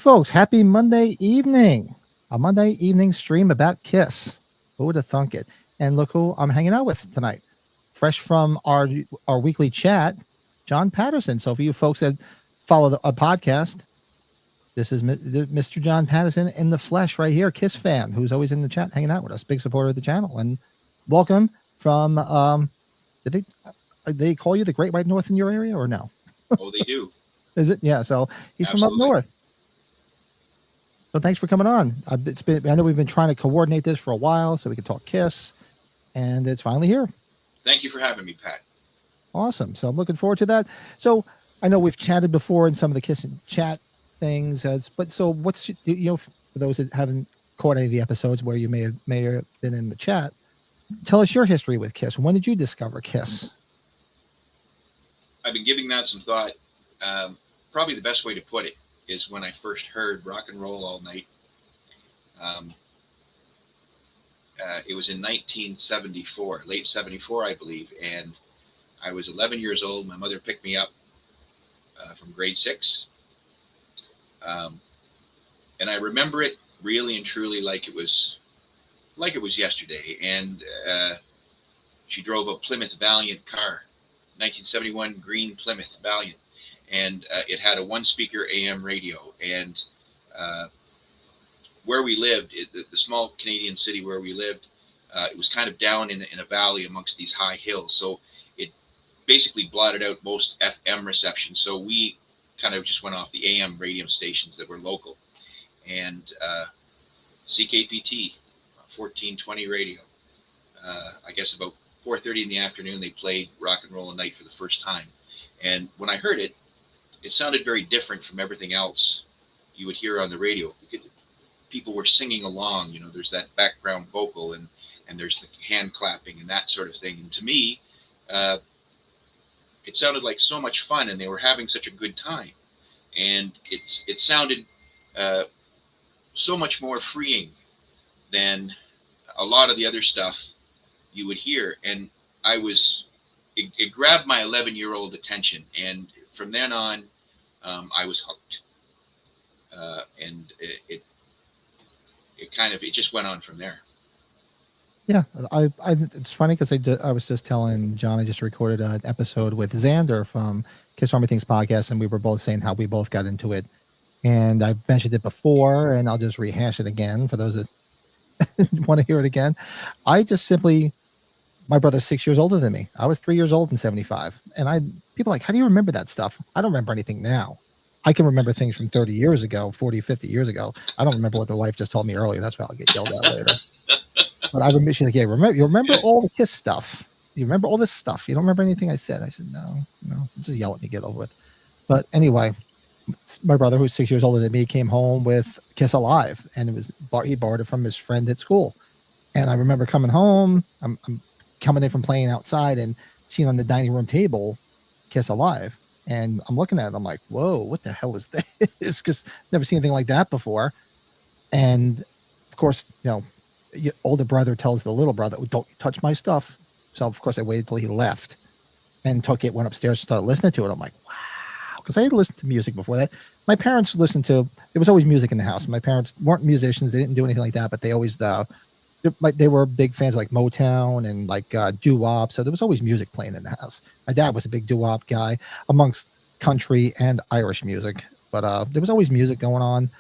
folks, happy Monday evening. A Monday evening stream about Kiss. Who would have thunk it? And look who I'm hanging out with tonight. Fresh from our weekly chat, John Patterson. So for you folks that follow a podcast, this is Mr. John Patterson in the flesh right here, Kiss fan, who's always in the chat hanging out with us, big supporter of the channel. And welcome from, did they call you the Great White North in your area or no? Oh, they do. Is it? Yeah. So he's Absolutely. from up north. So thanks for coming on. I know we've been trying to coordinate this for a while so we can talk Kiss, and it's finally here. Thank you for having me, Pat. Awesome. So I'm looking forward to that. So I know we've chatted before in some of the Kiss chat things, but so what's, for those that haven't caught any of the episodes where you may have been in the chat, tell us your history with Kiss. When did you discover Kiss? I've been giving that some thought. Probably the best way to put it is when I first heard Rock and Roll All Night. It was in 1974, late 74, I believe. And I was 11 years old. My mother picked me up from grade 6. And I remember it really and truly like it was yesterday. And she drove a Plymouth Valiant car, 1971 green Plymouth Valiant. And it had a one-speaker AM radio. And where we lived, the small Canadian city where we lived, it was kind of down in a valley amongst these high hills. So it basically blotted out most FM reception. So we kind of just went off the AM radio stations that were local. And CKPT, 1420 radio. I guess about 4:30 in the afternoon, they played Rock and Roll All Night for the first time. And when I heard it, it sounded very different from everything else you would hear on the radio, because people were singing along. There's that background vocal and there's the hand clapping and that sort of thing. And to me, it sounded like so much fun, and they were having such a good time. And it sounded so much more freeing than a lot of the other stuff you would hear. And it grabbed my 11-year-old attention. And from then on, I was hooked. And it just went on from there. Yeah, it's funny because I was just telling John, I just recorded an episode with Xander from Kiss Army Things podcast, and we were both saying how we both got into it. And I've mentioned it before, and I'll just rehash it again for those that want to hear it again. My brother's 6 years older than me. I was 3 years old in 75. And people are like, how do you remember that stuff? I don't remember anything now. I can remember things from 30 years ago, 40, 50 years ago. I don't remember what the wife just told me earlier. That's why I'll get yelled at later. But I remember, she's like, yeah, you remember all the Kiss stuff. You remember all this stuff. You don't remember anything I said. I said, no, just yell at me, get over with. But anyway, my brother, who's 6 years older than me, came home with Kiss Alive, and he borrowed it from his friend at school. And I remember coming home, I'm coming in from playing outside and seeing on the dining room table Kiss Alive. And I'm looking at it, I'm like, whoa, what the hell is this? Because never seen anything like that before. And of course, your older brother tells the little brother, don't touch my stuff. So of course I waited till he left and went upstairs and started listening to it. I'm like, wow. Because I had listened to music before that. My parents listened to, there was always music in the house. My parents weren't musicians. They didn't do anything like that, but they always, they were big fans of like Motown and like doo-wop. So there was always music playing in the house. My dad was a big doo-wop guy amongst country and Irish music, but there was always music going on.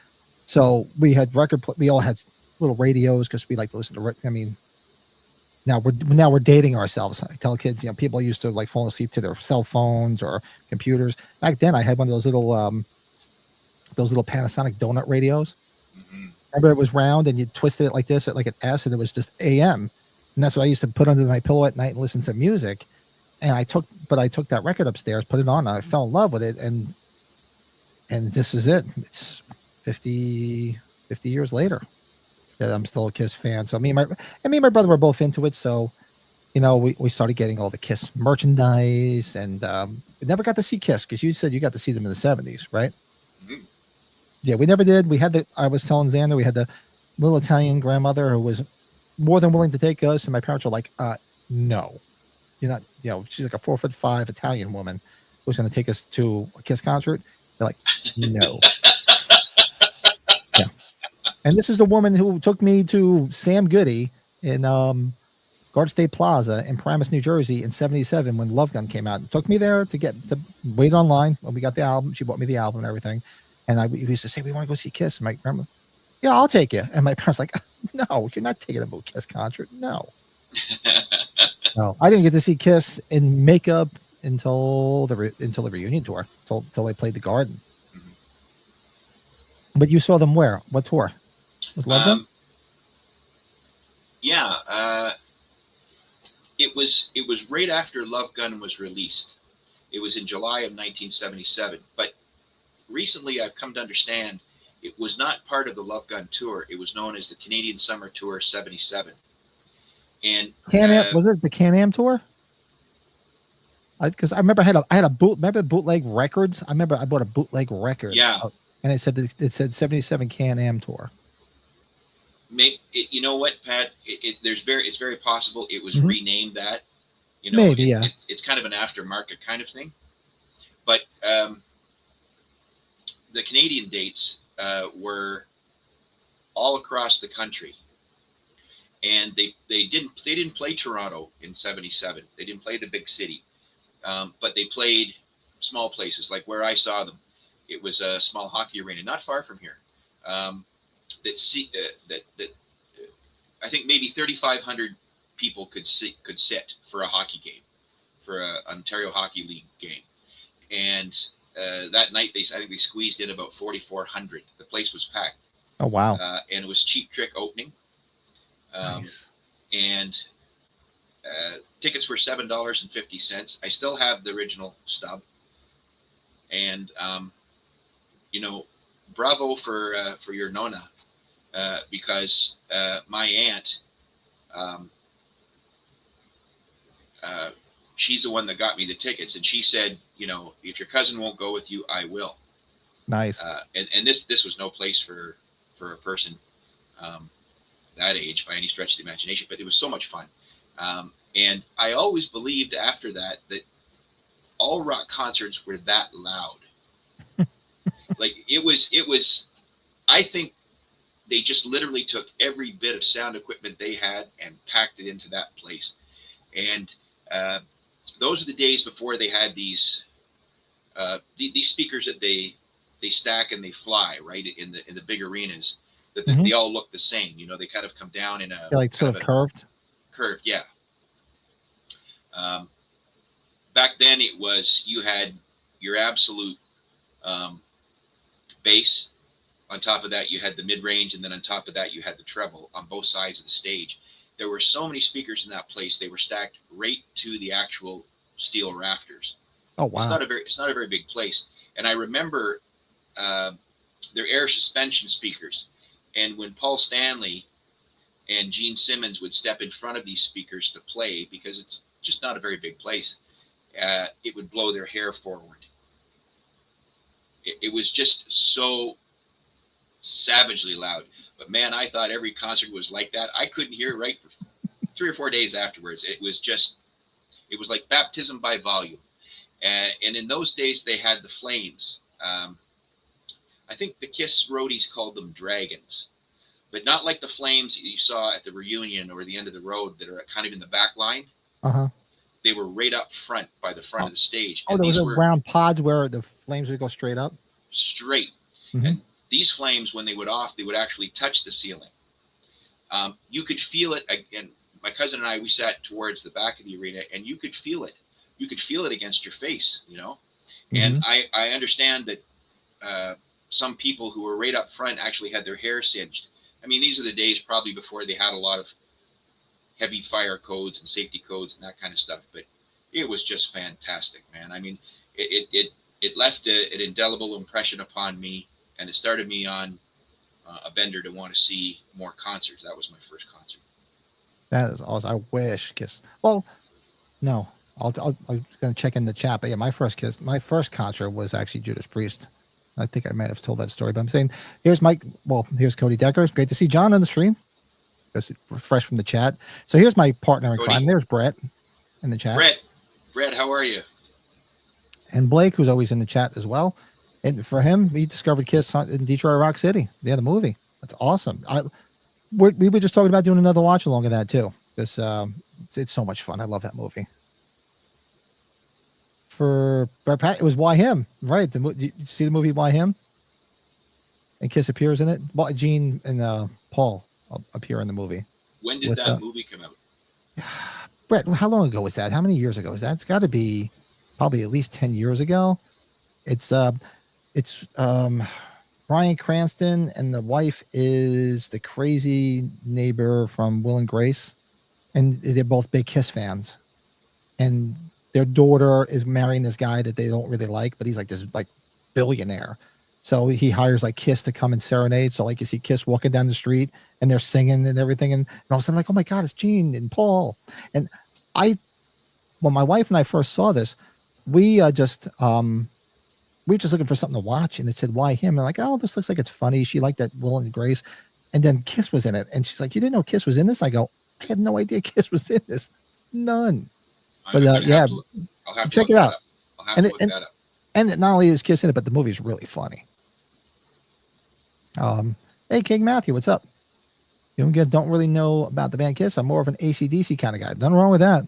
So we had we all had little radios because we like to listen to, now we're dating ourselves. I tell kids, people used to like fall asleep to their cell phones or computers. Back then I had one of those little Panasonic donut radios. Mm-hmm. Remember, it was round and you twisted it like this, like an S, and it was just AM. And that's what I used to put under my pillow at night and listen to music. And I took that record upstairs, put it on, and I fell in love with it. And this is it. It's 50 years later that I'm still a Kiss fan. So me and my brother were both into it. So, we started getting all the Kiss merchandise, and we never got to see Kiss because you said you got to see them in the 70s, right? Mm-hmm. Yeah, we never did. I was telling Xander, we had the little Italian grandmother who was more than willing to take us. And my parents were like, no, you're not, she's like a 4'5" Italian woman who's going to take us to a Kiss concert. They're like, no. And this is the woman who took me to Sam Goody in Guard State Plaza in Paramus, New Jersey in '77 when Love Gun came out. It took me there to wait online when we got the album. She bought me the album and everything. And we used to say, we want to go see Kiss. My grandma, yeah, I'll take you. And my parents like, no, you're not taking a Kiss concert. No. No, I didn't get to see Kiss in makeup until the reunion tour, until they played the Garden. Mhm. But you saw them where? What tour? Was Love Gun? Yeah, it was right after Love Gun was released. It was in July of 1977. But recently, I've come to understand it was not part of the Love Gun tour. It was known as the Canadian Summer Tour '77. And was it the Can-Am tour? Because I remember I had a bootleg records. I remember I bought a bootleg record. Yeah, and it said '77 Can-Am tour. You know what, Pat? It's very possible it was renamed that. You know, maybe yeah. It's kind of an aftermarket kind of thing. But the Canadian dates were all across the country. And they didn't play Toronto in '77. They didn't play the big city, but they played small places like where I saw them. It was a small hockey arena not far from here. That I think maybe 3,500 people could sit for a hockey game, for a Ontario Hockey League game, and that night I think they squeezed in about 4,400. The place was packed. Oh wow! And it was Cheap Trick opening. Nice. And tickets were $7.50. I still have the original stub. And bravo for your Nona, because my aunt, she's the one that got me the tickets, and she said, if your cousin won't go with you, I will. Nice. And this was no place for a person that age by any stretch of the imagination, but it was so much fun. And I always believed after that all rock concerts were that loud. Like it was, I think they just literally took every bit of sound equipment they had and packed it into that place. And those are the days before they had these speakers that they stack and they fly right in the big arenas. That they all look the same, they kind of come down in a like sort of curved. Curved, yeah. Back then, it was you had your absolute bass. On top of that, you had the mid-range, and then on top of that, you had the treble on both sides of the stage. There were so many speakers in that place; they were stacked right to the actual steel rafters. Oh wow! It's not a very big place, and I remember their air suspension speakers. And when Paul Stanley and Gene Simmons would step in front of these speakers to play, because it's just not a very big place, it would blow their hair forward. It was just so savagely loud. But man, I thought every concert was like that. I couldn't hear it right for 3 or 4 days afterwards. It was like baptism by volume. And in those days, they had the Flames. I think the Kiss roadies called them Dragons, but not like the Flames you saw at the reunion or the end of the road that are kind of in the back line. Uh-huh. They were right up front by the front of the stage. Oh, there was round pods where the flames would go straight up? Straight. Mm-hmm. And these flames, when they would off, they would actually touch the ceiling. You could feel it. And my cousin and I, we sat towards the back of the arena, and you could feel it. You could feel it against your face, Mm-hmm. And I understand that some people who were right up front actually had their hair singed. I mean, these are the days probably before they had a lot of heavy fire codes and safety codes and that kind of stuff. But it was just fantastic, man. I mean, it left an indelible impression upon me, and it started me on a bender to want to see more concerts. That was my first concert. That is awesome. I wish Kiss. Well, no, I'm going to check in the chat. But yeah, my first concert was actually Judas Priest. I think I might have told that story, but I'm saying here's Mike. Well, here's Cody Decker. It's great to see John on the stream. Just fresh from the chat. So here's my partner in crime. There's Brett in the chat. Brett, how are you? And Blake, who's always in the chat as well. And for him, he discovered Kiss in Detroit Rock City. Yeah, the movie. That's awesome. We were just talking about doing another watch along of that too, because it's so much fun. I love that movie. It was Why Him, right? Did you see the movie Why Him? And Kiss appears in it. Well, Gene and Paul appear in the movie. When did With that movie come out? Brett, how long ago was that? How many years ago was that? It's got to be probably at least 10 years ago. It's Bryan Cranston, and the wife is the crazy neighbor from Will and Grace, and they're both big Kiss fans. And their daughter is marrying this guy that they don't really like, but he's like this like billionaire. So he hires like Kiss to come and serenade. So like you see Kiss walking down the street and they're singing and everything, and all of a sudden like, oh my God, it's Gene and Paul. And when my wife and I first saw this, we were just looking for something to watch, and it said Why Him? And like, oh, this looks like it's funny. She liked that Will and Grace, and then Kiss was in it, and she's like, you didn't know Kiss was in this? I go, I had no idea Kiss was in this. None. But yeah, I'll have to check it out. I'll have to look that up. And not only is Kiss in it, but the movie's really funny. Hey, King Matthew, what's up? You don't really know about the band Kiss. I'm more of an AC/DC kind of guy. Nothing wrong with that.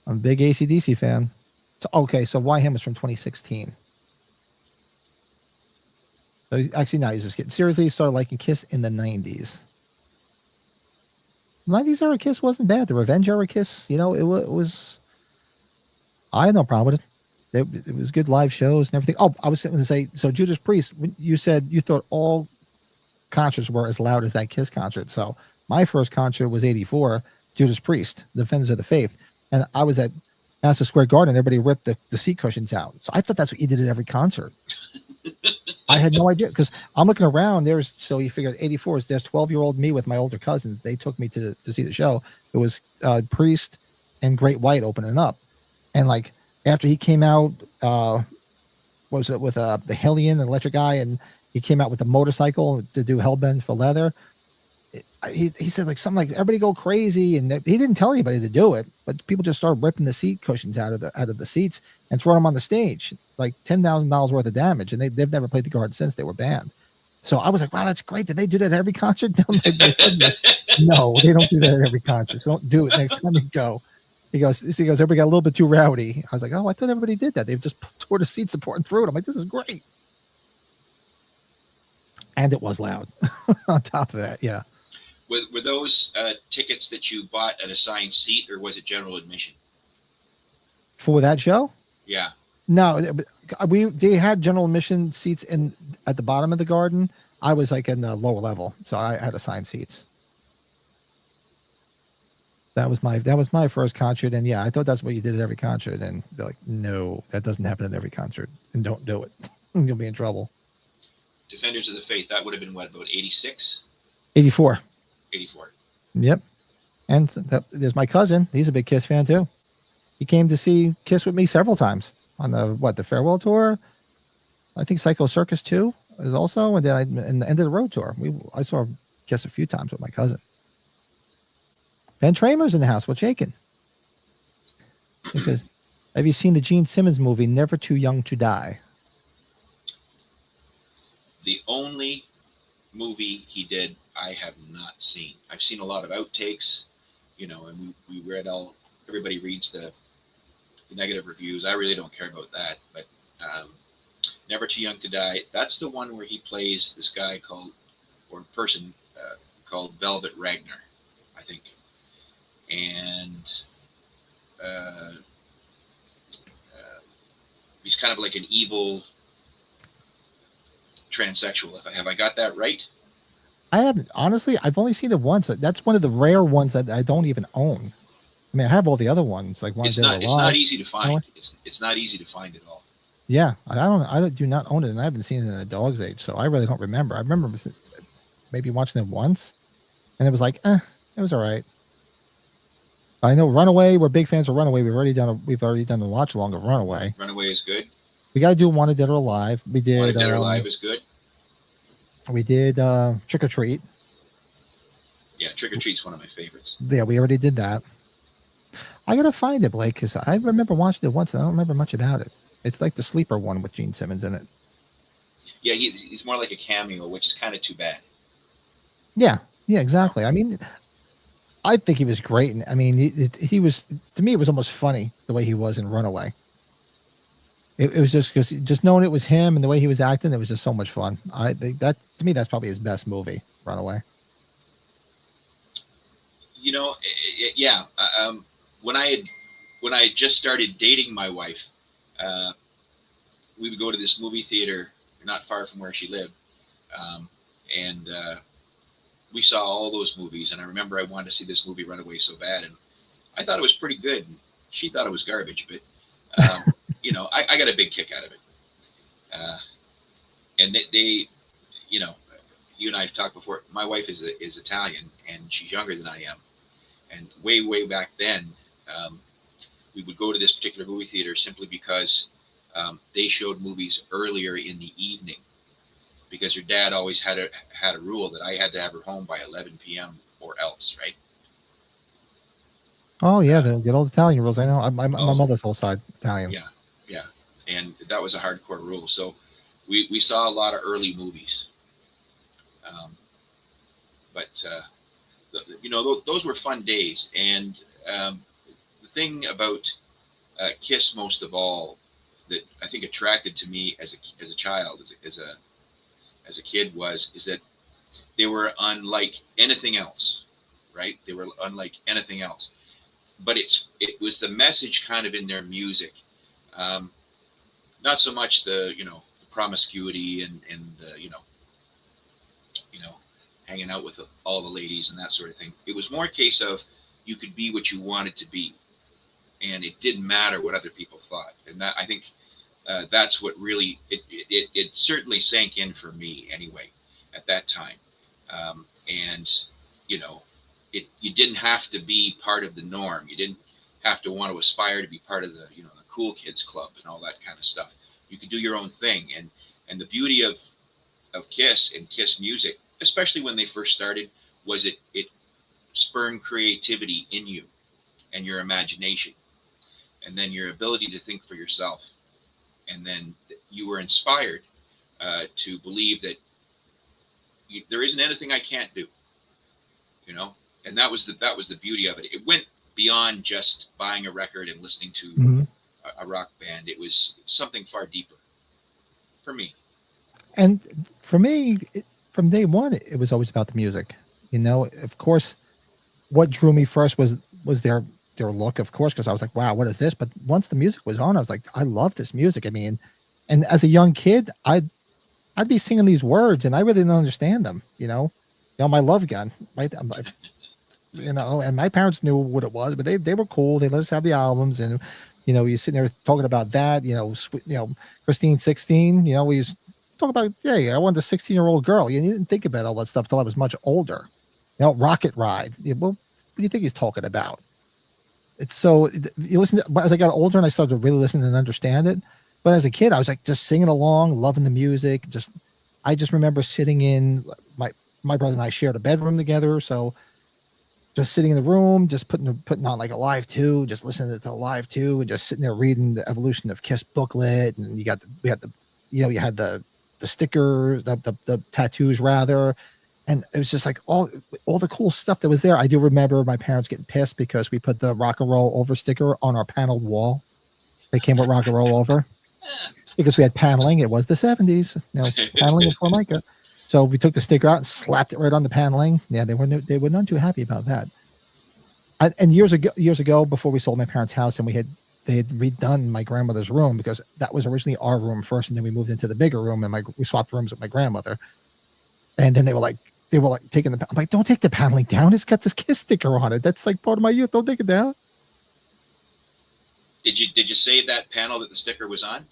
I'm a big AC/DC fan. So okay, so Why Him was from 2016. So actually, no, he's just kidding. Seriously, he started liking Kiss in the 90s. 90s era Kiss wasn't bad. The Revenge era Kiss, it was. I had no problem with it. It was good live shows and everything. Oh, I was going to say, so Judas Priest, you said you thought all concerts were as loud as that Kiss concert. So my first concert was 84, Judas Priest, Defenders of the Faith. And I was at Madison Square Garden. Everybody ripped the seat cushions out. So I thought that's what you did at every concert. I had no idea, because I'm looking around. So you figure 84 is there's 12-year-old me with my older cousins. They took me to see the show. It was Priest and Great White opening up. And like, after he came out, what was it, with the Hellion, the electric guy, and he came out with a motorcycle to do Hellbent for Leather. He said like something like everybody go crazy, and he didn't tell anybody to do it, but people just started ripping the seat cushions out of the seats and throwing them on the stage, like $10,000 worth of damage, and they've never played the Garden since they were banned. So I was like, wow, that's great. Did they do that at every concert? They said, no, they don't do that at every concert. So don't do it next time you go. He goes, everybody got a little bit too rowdy. I was like, oh, I thought everybody did that. They've just tore the seats apart and threw it. I'm like, this is great. And it was loud on top of that. Yeah. Were those tickets that you bought at assigned seat, or was it general admission? For that show? Yeah. No, they had general admission seats at the bottom of the Garden. I was like in the lower level, so I had assigned seats. That was my first concert, and yeah, I thought that's what you did at every concert, and they're like, no, that doesn't happen at every concert, and don't do it. You'll be in trouble. Defenders of the Faith, that would have been what, about 86? 84. 84. Yep. And there's my cousin. He's a big Kiss fan too. He came to see Kiss with me several times on the farewell tour. I think Psycho Circus 2 is also, and then in the end of the road tour. I saw Kiss a few times with my cousin. Ben Tramer's in the house. What's shaking? He says, have you seen the Gene Simmons movie, Never Too Young to Die? The only movie he did I have not seen. I've seen a lot of outtakes, and we read everybody reads the negative reviews. I really don't care about that, but Never Too Young to Die, that's the one where he plays this guy called Velvet Ragnar, I think. And he's kind of like an evil transsexual. Have I got that right? I haven't, honestly. I've only seen it once. That's one of the rare ones that I don't even own. I mean, I have all the other ones. Like it's not easy to find. It's not easy to find at all. Yeah, I do not own it, and I haven't seen it in a dog's age, so I really don't remember. I remember maybe watching it once, and it was like, it was all right. I know Runaway. We're big fans of Runaway. We've already done the watch along of Runaway. Runaway is good. We got to do Wanted Dead or Alive. We did. Wanted Dead or Alive is good. We did Trick or Treat. Yeah, Trick or Treat's one of my favorites. Yeah, we already did that. I gotta find it, Blake, because I remember watching it once, and I don't remember much about it. It's like the sleeper one with Gene Simmons in it. Yeah, he's more like a cameo, which is kind of too bad. Yeah, yeah, You know? exactly. I mean, I think he was great, and I mean, he was, to me, it was almost funny the way he was in Runaway. It was just because just knowing it was him and the way he was acting, it was just so much fun. I think that, to me, that's probably his best movie, Runaway. You know, yeah. When I had just started dating my wife, uh, we would go to this movie theater not far from where she lived, um, and we saw all those movies. And I remember I wanted to see this movie Runaway so bad, and I thought it was pretty good. And she thought it was garbage, but I got a big kick out of it. Uh, and they, you know, you and I have talked before. My wife is Italian, and she's younger than I am. And way back then, um, we would go to this particular movie theater simply because they showed movies earlier in the evening. Because her dad always had a rule that I had to have her home by 11 p.m. or else, right? Oh yeah, Uh, the good old Italian rules. I know. My oh, mother's whole side Italian. yeah, yeah, and that was a hardcore rule. So we saw a lot of early movies, um, but those were fun days. And the thing about Kiss most of all that I think attracted to me as a child, as a kid, is that they were unlike anything else, right? They were unlike anything else. But it was the message kind of in their music, um, not so much the promiscuity and you know hanging out with all the ladies and that sort of thing. It was more a case of you could be what you wanted to be, and it didn't matter what other people thought. And that, I think, that's what really it certainly sank in for me anyway at that time. And you know, you didn't have to be part of the norm. You didn't have to want to aspire to be part of the cool kids club and all that kind of stuff. You could do your own thing. And the beauty of Kiss and Kiss music, especially when they first started, was it spurned creativity in you and your imagination, and then your ability to think for yourself. And then you were inspired to believe that there isn't anything I can't do, you know. And that was the beauty of it. It went beyond just buying a record and listening to Hmm. a rock band. It was something far deeper for me. And for me, from day one, it was always about the music. You know, of course, what drew me first was their look, of course, because I was like, wow, what is this? But once the music was on, I was like, I love this music. I mean, and as a young kid, I'd be singing these words, and I really didn't understand them. My love gun, right? And my parents knew what it was, but they were cool. They let us have the albums, and you're sitting there talking about that. Christine 16. We used to talk about, yeah, I wanted a 16-year-old girl. You didn't think about all that stuff till I was much older. Rocket Ride. Yeah, well, what do you think he's talking about? It's so you listen to, as I got older and I started to really listen and understand it. But as a kid, I was like just singing along, loving the music. I just remember sitting in my brother and I shared a bedroom together, so just sitting in the room, just putting on like a live two, just listening to the live two, and just sitting there reading the Evolution of Kiss booklet. And we had you had the sticker, the tattoos rather, and it was just like all the cool stuff that was there. I do remember my parents getting pissed because we put the rock and roll over sticker on our paneled wall. They came with rock and roll over because we had paneling. It was the 70s, paneling with Formica. So we took the sticker out and slapped it right on the paneling. Yeah, they were not too happy about that. And years ago, before we sold my parents' house, and they had redone my grandmother's room because that was originally our room first, and then we moved into the bigger room, and we swapped rooms with my grandmother. And then they were like taking I'm like, don't take the paneling down. It's got this Kiss sticker on it. That's like part of my youth. Don't take it down. Did you save that panel that the sticker was on?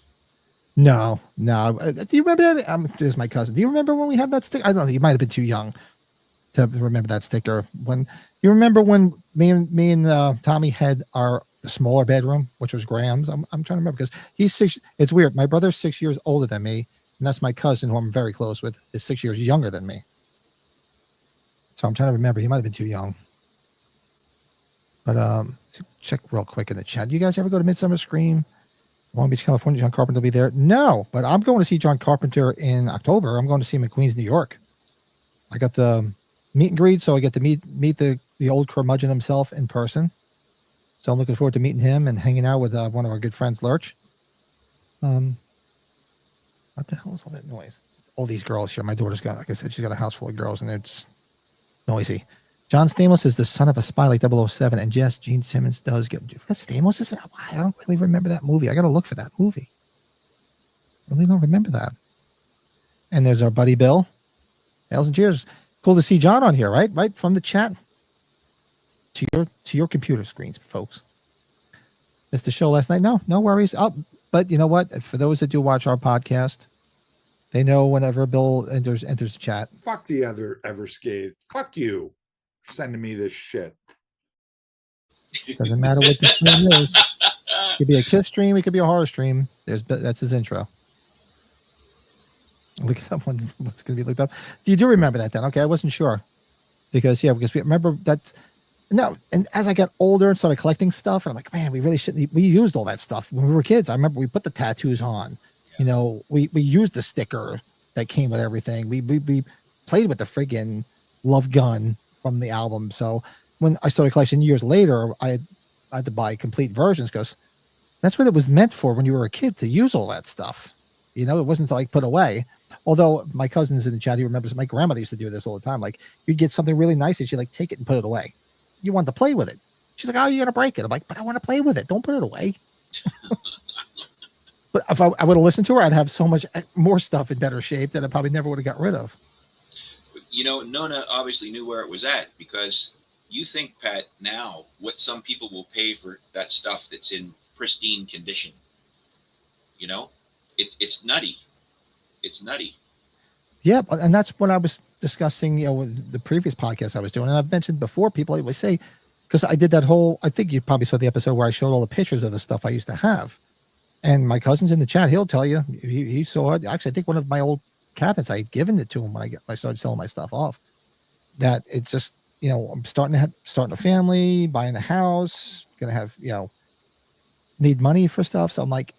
No. Do you remember that? There's my cousin. Do you remember when we had that sticker? I don't know. You might have been too young to remember that sticker. When you remember when me and Tommy had the smaller bedroom, which was Graham's. I'm trying to remember because he's 6. It's weird. My brother's 6 years older than me, and that's my cousin who I'm very close with. Is 6 years younger than me. So I'm trying to remember. He might have been too young. But check real quick in the chat. Do you guys ever go to Midsummer Scream? Long Beach, California. John Carpenter will be there. No, but I'm going to see John Carpenter in October. I'm going to see him in Queens, New York. I got the meet and greet, so I get to meet the old curmudgeon himself in person. So I'm looking forward to meeting him and hanging out with one of our good friends, Lurch. Um, what the hell is all that noise? It's all these girls here. My daughter's got, like I said, she's got a house full of girls, and it's noisy. John Stamos is the son of a spy like 007, and yes, Gene Simmons does get. Stamos is. I don't really remember that movie. I got to look for that movie. I really don't remember that. And there's our buddy Bill. Hails and cheers. Cool to see John on here, right? Right from the chat to your computer screens, folks. Missed the show last night. No worries. Oh, but you know what? For those that do watch our podcast, they know whenever Bill enters the chat. Fuck the other Everscathed. Fuck you for sending me this shit. Doesn't matter what the stream is. It could be a kiss stream. It could be a horror stream. That's his intro. Look at someone. What's going to be looked up. You do remember that then? Okay, I wasn't sure because we remember that. No, and as I got older and started collecting stuff, I'm like, man, we really shouldn't. We used all that stuff when we were kids. I remember we put the tattoos on. You know, we used the sticker that came with everything. We played with the friggin' Love Gun from the album. So when I started collecting years later, I had to buy complete versions because that's what it was meant for when you were a kid, to use all that stuff. You know, it wasn't to like put away. Although my cousin's in the chat, he remembers my grandmother used to do this all the time. Like you'd get something really nice and she'd like take it and put it away. You wanted to play with it. She's like, "Oh, you're gonna break it." I'm like, "But I want to play with it. Don't put it away." But if I would have listened to her, I'd have so much more stuff in better shape that I probably never would have got rid of. You know, Nona obviously knew where it was at, because you think, Pat, now what some people will pay for that stuff that's in pristine condition. You know, it's nutty. It's nutty. Yeah, and that's what I was discussing, you know, with the previous podcast I was doing. And I've mentioned before, people always say, because I did that whole, I think you probably saw the episode where I showed all the pictures of the stuff I used to have. And my cousin's in the chat, he'll tell you, he saw it. Actually, I think one of my old cabinets, I had given it to him when I started selling my stuff off. That it's just, you know, I'm starting a family, buying a house, gonna have, you know, need money for stuff. So I'm like,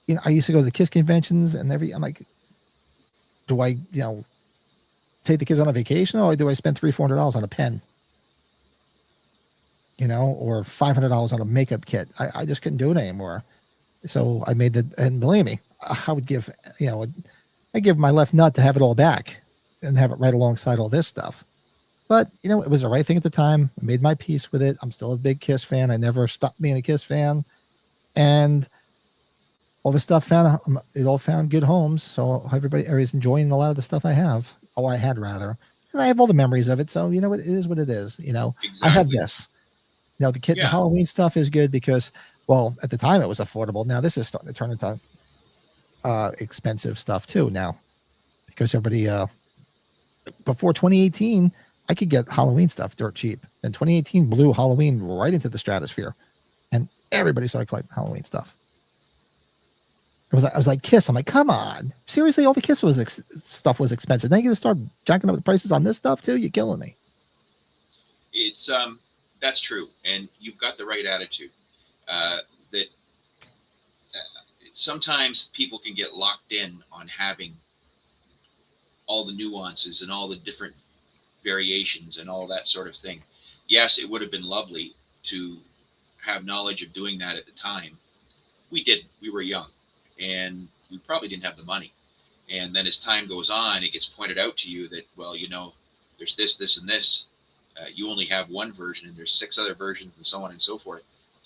you know, I used to go to the KISS conventions and I'm like, do I, you know, take the kids on a vacation, or do I spend $300-400 on a pen? You know, or $500 on a makeup kit? I just couldn't do it anymore. So I made and believe me, I would give, you know, I give my left nut to have it all back and have it right alongside all this stuff. But, you know, it was the right thing at the time. I made my peace with it. I'm still a big KISS fan. I never stopped being a KISS fan. And all the stuff it all found good homes. So everybody's enjoying a lot of the stuff I have. Oh, I had rather. And I have all the memories of it. So, you know, it is what it is. You know, exactly. I have this. You know, the Halloween stuff is good because, well, at the time it was affordable. Now this is starting to turn into expensive stuff too now, because everybody before 2018 I could get Halloween stuff dirt cheap. Then 2018 blew Halloween right into the stratosphere, and everybody started collecting Halloween stuff. I was like, KISS. I'm like, come on, seriously, all the KISS stuff was expensive. Now you're gonna start jacking up the prices on this stuff too? You're killing me. It's that's true, and you've got the right attitude. That sometimes people can get locked in on having all the nuances and all the different variations and all that sort of thing. Yes, it would have been lovely to have knowledge of doing that at the time. We didn't. We were young, and we probably didn't have the money. And then as time goes on, it gets pointed out to you that, well, you know, there's this, and this. You only have one version, and there's 6 other versions, and so on and so forth.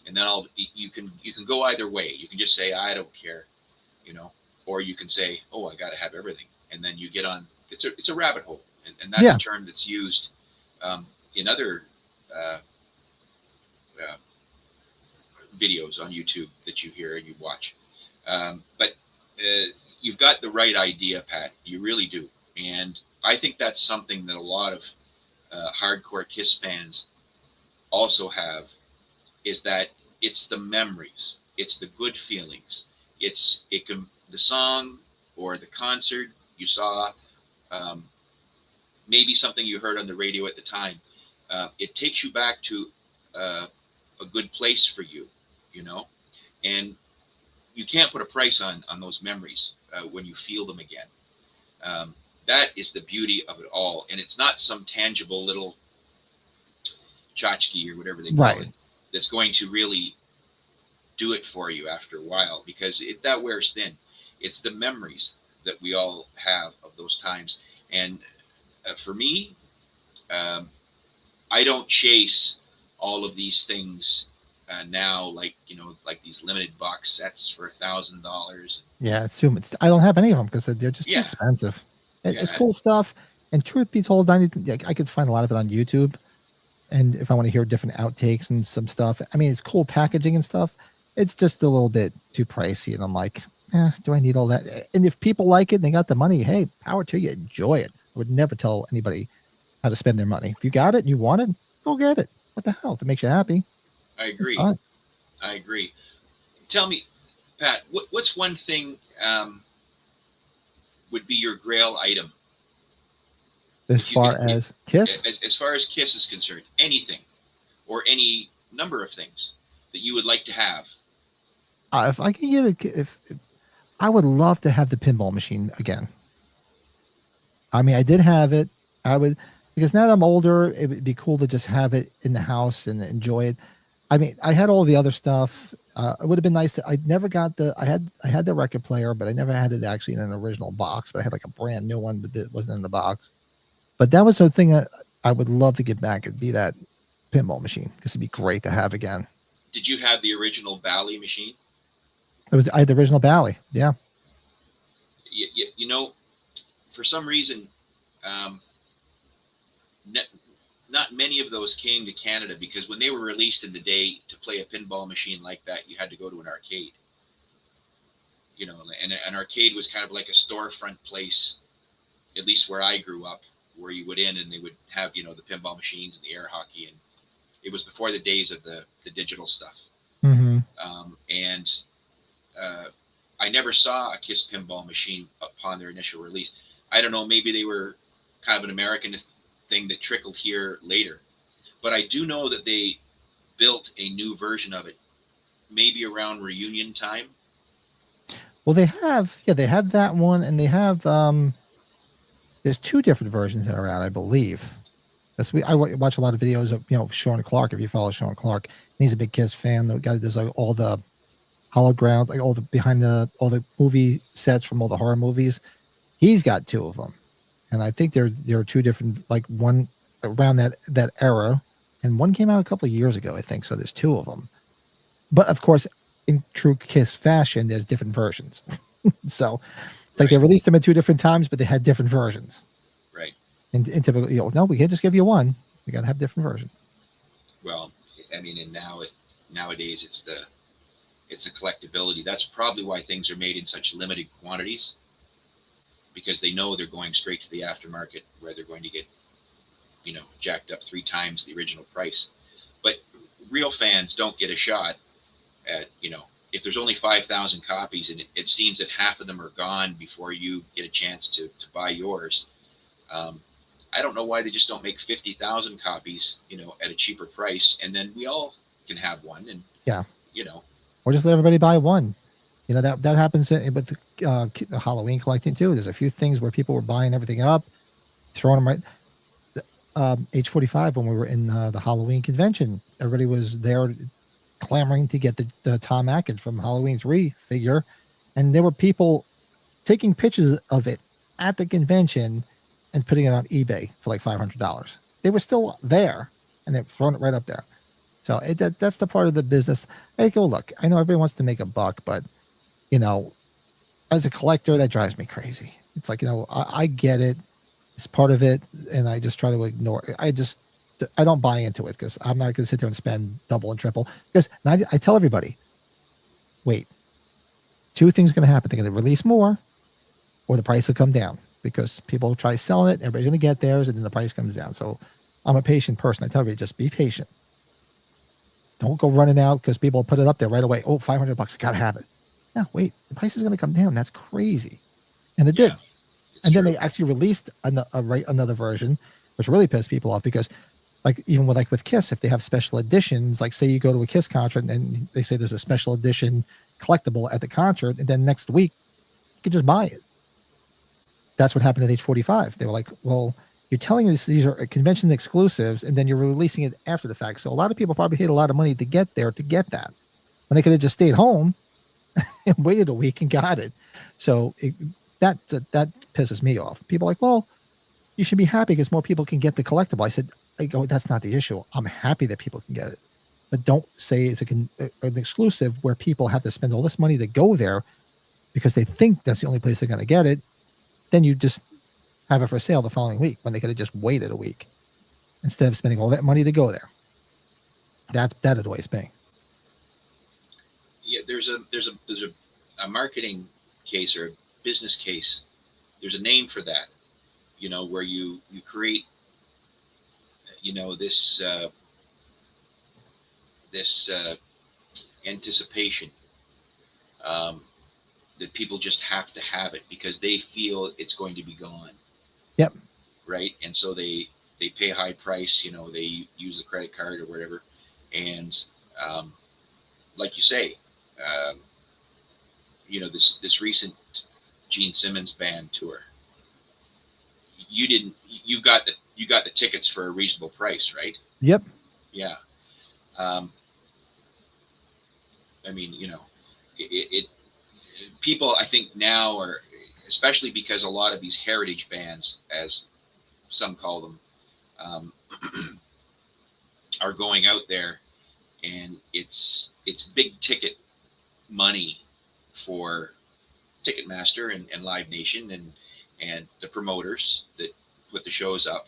And then you can go either way. You can just say, I don't care, you know, or you can say, oh, I got to have everything. And then you get on, it's a rabbit hole. And that's a term that's used in other videos on YouTube that you hear and you watch. But you've got the right idea, Pat. You really do. And I think that's something that a lot of hardcore KISS fans also have, is that it's the memories, it's the good feelings, the song or the concert you saw, maybe something you heard on the radio at the time. It takes you back to a good place for you, you know, and you can't put a price on those memories when you feel them again. That is the beauty of it all, and it's not some tangible little tchotchke or whatever they call it that's going to really do it for you after a while, because that wears thin. It's the memories that we all have of those times. And for me, I don't chase all of these things now, like like these limited box sets for $1,000. Yeah, it's too much. I don't have any of them because they're just too Yeah. expensive. Yeah. It's cool stuff. And truth be told, I could find a lot of it on YouTube. And if I want to hear different outtakes and some stuff, I mean, it's cool packaging and stuff. It's just a little bit too pricey. And I'm like, do I need all that? And if people like it and they got the money, hey, power to you. Enjoy it. I would never tell anybody how to spend their money. If you got it and you want it, go get it. What the hell? If it makes you happy. I agree. I agree. Tell me, Pat, what's one thing would be your grail item? As far as Kiss? As far as Kiss is concerned, anything or any number of things that you would like to have. If I can get it, if I would love to have the pinball machine again. I mean, I did have it. I would, because now that I'm older, it would be cool to just have it in the house and enjoy it. I mean, I had all the other stuff. It would have been nice to, I never got I had the record player, but I never had it actually in an original box, but I had like a brand new one, but it wasn't in the box. But that was the thing I would love to get back. It'd be that pinball machine, because it'd be great to have again. Did you have the original Bally machine? I had the original Bally. Yeah. For some reason, not many of those came to Canada, because when they were released in the day, to play a pinball machine like that, you had to go to an arcade. And an arcade was kind of like a storefront place, at least where I grew up, where you would in and they would have, the pinball machines and the air hockey. And it was before the days of the digital stuff. Mm-hmm. I never saw a Kiss pinball machine upon their initial release. I don't know, maybe they were kind of an American thing that trickled here later. But I do know that they built a new version of it, maybe around reunion time. Well, they have that one, and they have, there's two different versions that are out, I believe. I watch a lot of videos of, Sean Clark, if you follow Sean Clark. He's a big Kiss fan. The guy that does like all the holograms, like all the movie sets from all the horror movies. He's got two of them. And I think there are two different, like one around that era, and one came out a couple of years ago, I think. So there's two of them. But of course, in true Kiss fashion, there's different versions. So it's like they released them at two different times, but they had different versions. Right. And typically, no, we can't just give you one. We got to have different versions. Well, I mean, and nowadays it's a collectability. That's probably why things are made in such limited quantities, because they know they're going straight to the aftermarket, where they're going to get, jacked up 3 times the original price. But real fans don't get a shot at, if there's only 5,000 copies and it seems that half of them are gone before you get a chance to buy yours. I don't know why they just don't make 50,000 copies, at a cheaper price, and then we all can have one. And or just let everybody buy one. That happens with the Halloween collecting too. There's a few things where people were buying everything up, throwing them right. H45, when we were in the Halloween convention, everybody was there clamoring to get the Tom Atkins from Halloween 3 figure, and there were people taking pictures of it at the convention and putting it on eBay for like $500. They were still there, and they're throwing it right up there. So that's the part of the business. Hey, go look. I know everybody wants to make a buck, but as a collector, that drives me crazy. It's like, I get it. It's part of it, and I just try to ignore it. I don't buy into it, because I'm not going to sit there and spend double and triple. Because I tell everybody, wait, two things are going to happen. They're going to release more, or the price will come down, because people try selling it. Everybody's going to get theirs, and then the price comes down. So I'm a patient person. I tell everybody, just be patient. Don't go running out because people put it up there right away. Oh, $500, I got to have it. No, wait, the price is going to come down. That's crazy. And it did. And then they actually released another version, which really pissed people off, because even with Kiss, if they have special editions, like say you go to a Kiss concert and they say there's a special edition collectible at the concert, and then next week you can just buy it. That's what happened at age 45. They were like, well, you're telling us these are convention exclusives, and then you're releasing it after the fact. So a lot of people probably paid a lot of money to get there to get that, when they could have just stayed home and waited a week and got it. So that pisses me off. People are like, well, you should be happy because more people can get the collectible. I go, that's not the issue. I'm happy that people can get it, but don't say it's an exclusive where people have to spend all this money to go there because they think that's the only place they're going to get it. Then you just have it for sale the following week when they could have just waited a week instead of spending all that money to go there. That annoys me. Yeah, there's a marketing case or a business case. There's a name for that, where you create, this anticipation that people just have to have it because they feel it's going to be gone. Yep. Right. And so they pay a high price, they use the credit card or whatever. And like you say, this recent Gene Simmons band tour, you got the tickets for a reasonable price, right? Yep. Yeah. I mean, it people, I think now are, especially because a lot of these heritage bands, as some call them, are going out there, and it's big ticket money for Ticketmaster and Live Nation and the promoters that put the shows up.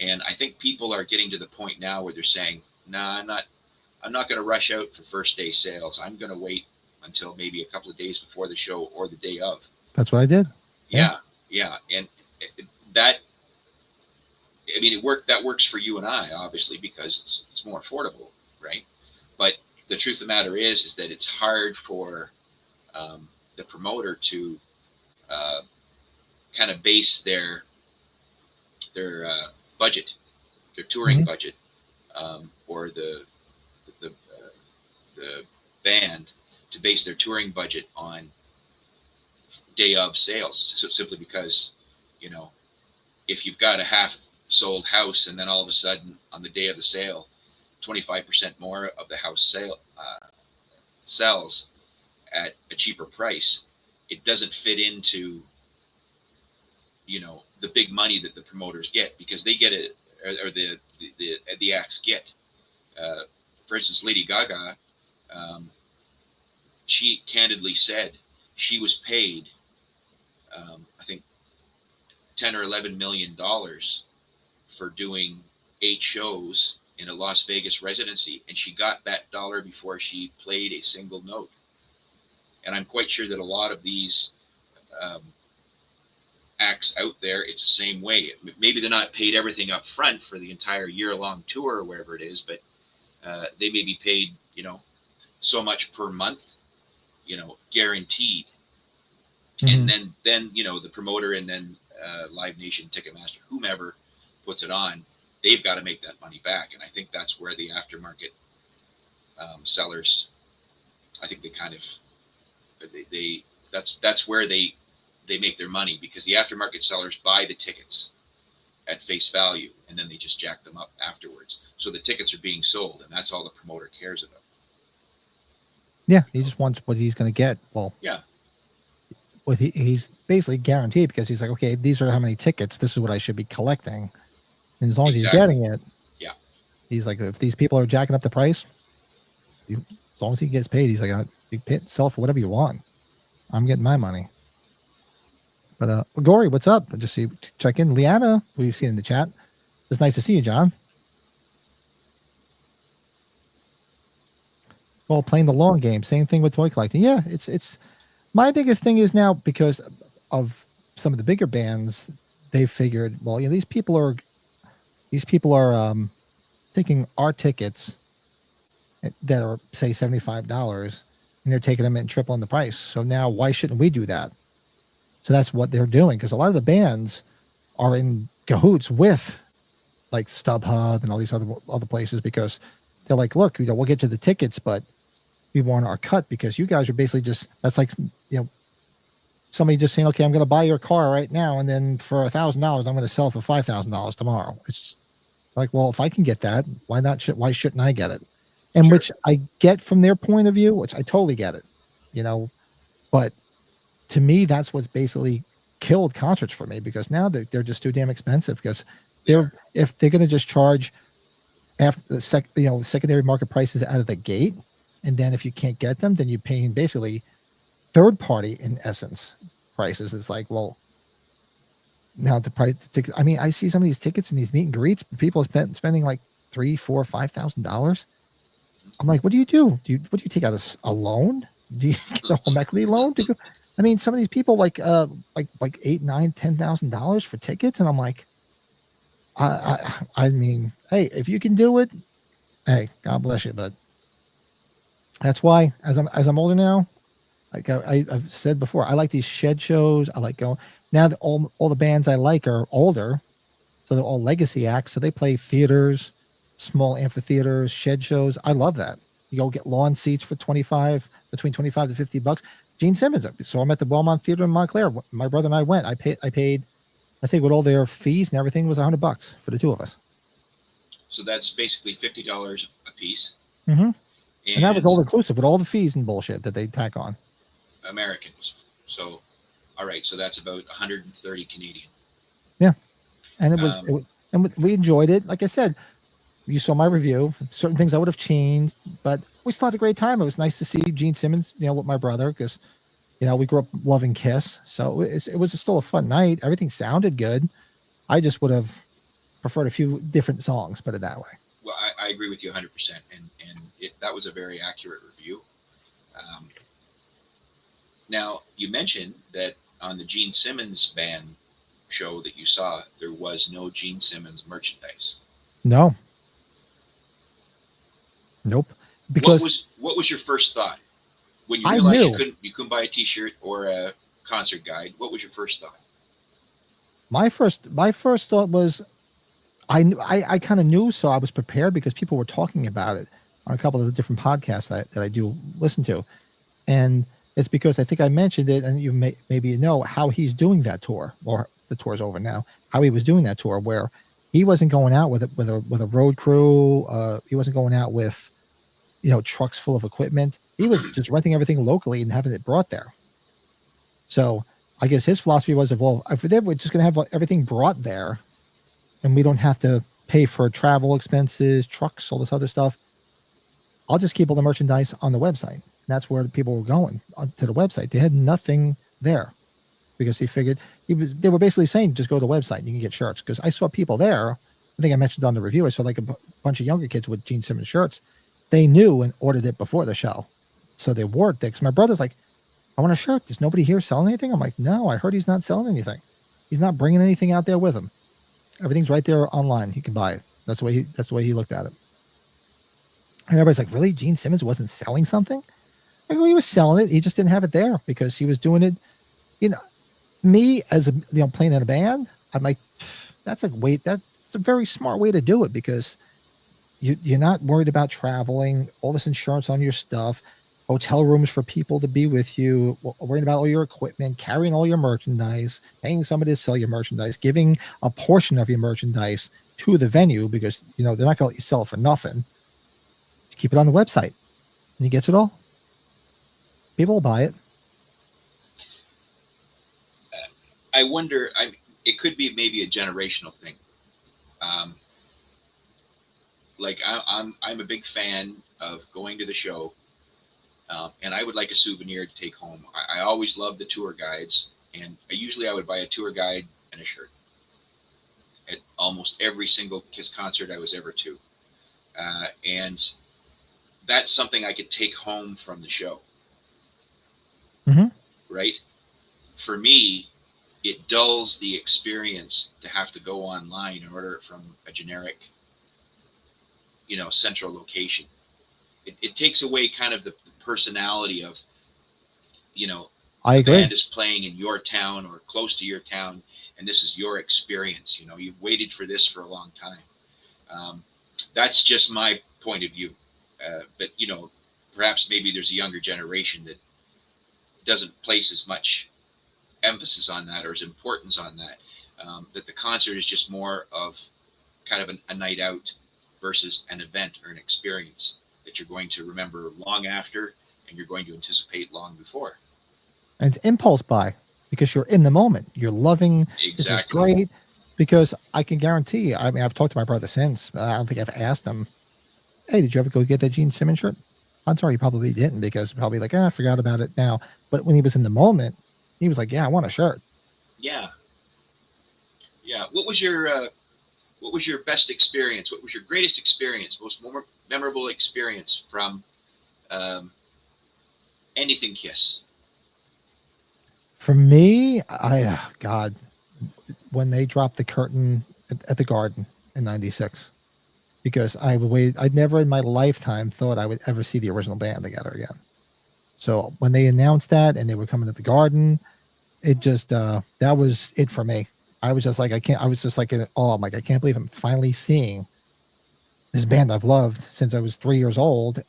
And I think people are getting to the point now where they're saying, nah, I'm not going to rush out for first day sales. I'm going to wait until maybe a couple of days before the show or the day of. That's what I did. Yeah. And that, I mean, that works for you and I, obviously, because it's more affordable, right? But the truth of the matter is that it's hard for the promoter to kind of base their budget, their touring budget, or the band to base their touring budget on day of sales. So simply because, if you've got a half sold house and then all of a sudden on the day of the sale, 25% more of the house sells at a cheaper price, it doesn't fit into, the big money that the promoters get, because they get it, or the acts get. For instance, Lady Gaga, she candidly said she was paid, I think, $10 or $11 million for doing 8 shows in a Las Vegas residency, and she got that dollar before she played a single note. And I'm quite sure that a lot of these acts out there, it's the same way. Maybe they're not paid everything up front for the entire year-long tour or wherever it is, but they may be paid, so much per month, guaranteed. And then the promoter and then Live Nation, Ticketmaster, whomever puts it on, they've got to make that money back. And I think that's where the aftermarket sellers, I think they kind of, that's where they make their money, because the aftermarket sellers buy the tickets at face value and then they just jack them up afterwards. So the tickets are being sold, and that's all the promoter cares about. Yeah, he just wants what he's going to get. Well, yeah. What he's basically guaranteed, because he's like, okay, these are how many tickets. This is what I should be collecting. And as long as he's getting it, yeah, he's like, if these people are jacking up the price, as long as he gets paid, he's like, you sell for whatever you want. I'm getting my money. But Gory, what's up? I just see check in. Liana, who you've seen in the chat. It's nice to see you, John. Well, playing the long game. Same thing with toy collecting. Yeah, it's my biggest thing is now, because of some of the bigger bands, they figured, well, these people are taking our tickets that are, say, $75, and they're taking them and tripling the price. So now why shouldn't we do that? So that's what they're doing, because a lot of the bands are in cahoots with like StubHub and all these other places, because they're like, look, we'll get to the tickets, but we want our cut, because you guys are basically just, that's like, somebody just saying, okay, I'm going to buy your car right now, and then for $1,000, I'm going to sell it for $5,000 tomorrow. It's like, well, if I can get that, why not? Why shouldn't I get it? And Sure. which I get from their point of view, which I totally get it, you know. But to me, that's what's basically killed concerts for me, because now they're just too damn expensive, because if they're going to just charge after the secondary market prices out of the gate, and then if you can't get them, then you're paying basically third party in essence prices. It's like, well, now the price tickets. I mean, I see some of these tickets and these meet and greets, people spending like $3, $4, $5,000. I'm like, what do you do? What do you take out a loan? Do you get a home equity loan to go? I mean, some of these people like $8, $9, $10,000 for tickets, and I'm like, I mean, hey, if you can do it, hey, God bless you. But that's why, as I'm older now, like I've said before, I like these shed shows. I like going now. All the bands I like are older, so they're all legacy acts. So they play theaters, small amphitheaters, shed shows. I love that. You go get lawn seats for between 25 to $50. Gene Simmons. So I'm at the Belmont Theater in Montclair. My brother and I went. I paid. I think with all their fees and everything, was $100 for the two of us. So that's basically $50 a piece. Mm-hmm. And that was all inclusive with all the fees and bullshit that they tack on. Americans. So, all right. So that's about 130 Canadian. Yeah, and and we enjoyed it. Like I said, you saw my review. Certain things I would have changed, but we still had a great time. It was nice to see Gene Simmons, with my brother, because we grew up loving Kiss. So it was still a fun night. Everything sounded good. I just would have preferred a few different songs, put it that way. Well, I agree with you 100%, and that was a very accurate review. Now, you mentioned that on the Gene Simmons band show that you saw, there was no Gene Simmons merchandise. No. Nope. Because what was your first thought when you realized you couldn't buy a T-shirt or a concert guide? What was your first thought? My first thought was, I kind of knew, so I was prepared because people were talking about it on a couple of the different podcasts that I do listen to, and it's because I think I mentioned it, and maybe how he's doing that tour, or the tour's over now. How he was doing that tour, where he wasn't going out with a road crew. He wasn't going out with trucks full of equipment. He was just renting everything locally and having it brought there. So I guess his philosophy was, well, if we're just going to have everything brought there, and we don't have to pay for travel expenses, trucks, all this other stuff, I'll just keep all the merchandise on the website. And that's where people were going, to the website. They had nothing there, because he figured they were basically saying, just go to the website and you can get shirts. Because I saw people there. I think I mentioned on the review, I saw like a bunch of younger kids with Gene Simmons shirts. They knew and ordered it before the show, so they wore it there. Because my brother's like, I want a shirt. There's nobody here selling anything. I'm like, no, I heard he's not selling anything. He's not bringing anything out there with him. Everything's right there online. He can buy it. That's the way he looked at it. And everybody's like, really? Gene Simmons wasn't selling something? I go, he was selling it. He just didn't have it there because he was doing it. Me as playing in a band, I'm like, that's a very smart way to do it, because you're not worried about traveling, all this insurance on your stuff, hotel rooms for people to be with you, worrying about all your equipment, carrying all your merchandise, paying somebody to sell your merchandise, giving a portion of your merchandise to the venue, because they're not going to let you sell it for nothing. Just keep it on the website, and he gets it all. People will buy it. I wonder. It could be maybe a generational thing. Like I'm a big fan of going to the show, and I would like a souvenir to take home. I always love the tour guides, and I would buy a tour guide and a shirt at almost every single Kiss concert I was ever to, and that's something I could take home from the show. Mm-hmm. Right? For me, it dulls the experience to have to go online and order it from a generic, central location. It takes away kind of the personality of, I agree. The band is playing in your town or close to your town, and this is your experience. You've waited for this for a long time. That's just my point of view. But perhaps maybe there's a younger generation that doesn't place as much emphasis on that or as importance on that. That the concert is just more of kind of a night out versus an event or an experience that you're going to remember long after and you're going to anticipate long before. And it's impulse buy because you're in the moment. You're loving, this is Exactly. great. Because I can guarantee, I mean, I've talked to my brother since, but I don't think I've asked him, hey, did you ever go get that Gene Simmons shirt? I'm sorry, he probably didn't because probably like, I forgot about it now. But when he was in the moment, he was like, yeah, I want a shirt. Yeah. Yeah. What was your best experience? What was your greatest experience, most memorable experience from um, anything Kiss? For me, God, when they dropped the curtain at the Garden in '96, because I never in my lifetime thought I would ever see the original band together again. So when they announced that and they were coming to the Garden, it just that was it for me. I was just like, I was just like in awe. I'm like, I can't believe I'm finally seeing this band I've loved since I was 3 years old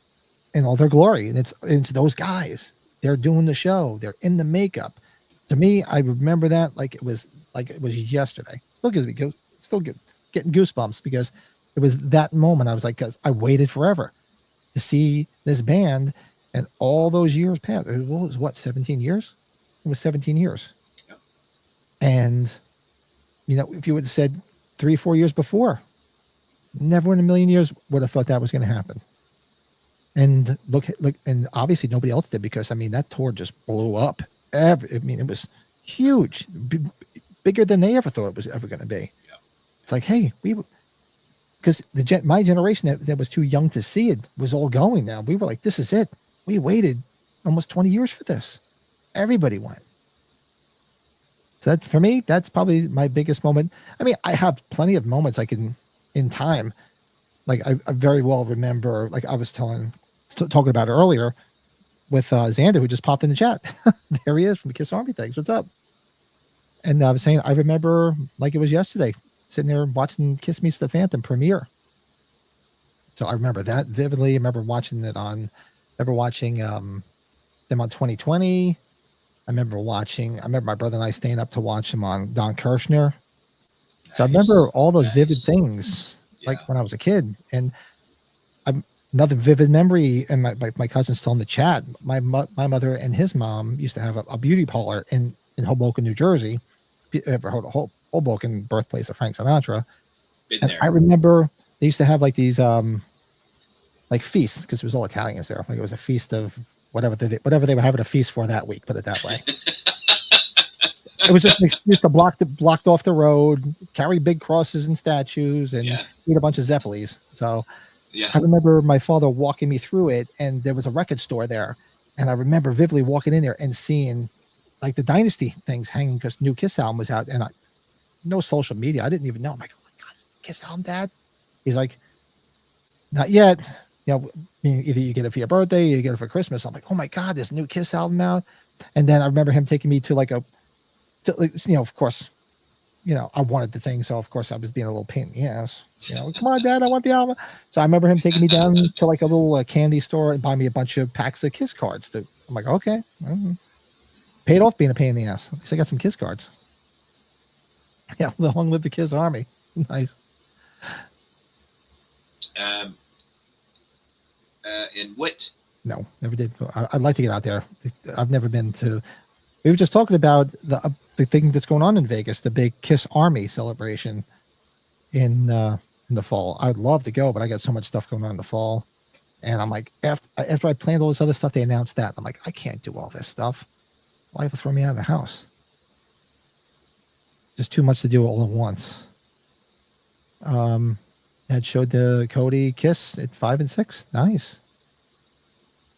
in all their glory. And it's those guys. They're doing the show. They're in the makeup. To me, I remember that like it was yesterday. Still gives me getting goosebumps because it was that moment. I was like, because I waited forever to see this band, and all those years passed. It was what, 17 years? It was 17 years. Yep. And if you would have said 3 or 4 years before, never in a million years would have thought that was going to happen. And look, and obviously nobody else did because I mean that tour just blew up. I mean, it was huge, bigger than they ever thought it was ever going to be. Yeah. It's like, hey, because my generation that was too young to see it was all going now. We were like, this is it. We waited almost 20 years for this. Everybody went. So that, for me, that's probably my biggest moment. I mean, I have plenty of moments like in time. Like I very well remember, like I was talking about earlier with Xander, who just popped in the chat. There he is from the Kiss Army Things. What's up? And I was saying, I remember like it was yesterday, sitting there watching Kiss Meets the Phantom premiere. So I remember that vividly. I remember watching them on 2020. I remember my brother and I staying up to watch them on Don Kirshner. Nice. So I remember all those vivid things, like Yeah. when I was a kid. And another vivid memory, and my cousin's still in the chat. My mother and his mom used to have a beauty parlor in Hoboken, New Jersey. Hoboken, birthplace of Frank Sinatra. Been And there. I remember they used to have like these like feasts, because it was all Italians there. Like it was a feast of whatever they were having a feast for that week, put it that way. It was just an excuse to blocked off the road, carry big crosses and statues, and eat a bunch of Zeppelis. So I remember my father walking me through it, and there was a record store there. And I remember vividly walking in there and seeing like the Dynasty things hanging because new Kiss album was out, and no social media. I didn't even know. I'm like, oh my God, Kiss album, Dad? He's like, not yet. Either you get it for your birthday or you get it for Christmas. I'm like, oh my God, this new Kiss album out. And then I remember him taking me to of course, I wanted the thing. So of course I was being a little pain in the ass, come on, Dad, I want the album. So I remember him taking me down to like a little candy store and buying me a bunch of packs of Kiss cards. I'm like, okay. Paid off being a pain in the ass. At least I got some Kiss cards. Yeah. Long live the Kiss Army. Nice. And what? No, never did. I'd like to get out there. I've never been to. We were just talking about the thing that's going on in Vegas, the big Kiss Army celebration in the fall. I'd love to go, but I got so much stuff going on in the fall, and I'm like, after I planned all this other stuff, they announced that. I'm like, I can't do all this stuff. Why have to throw me out of the house? Just too much to do all at once. Had showed the Cody Kiss at 5 and 6. Nice.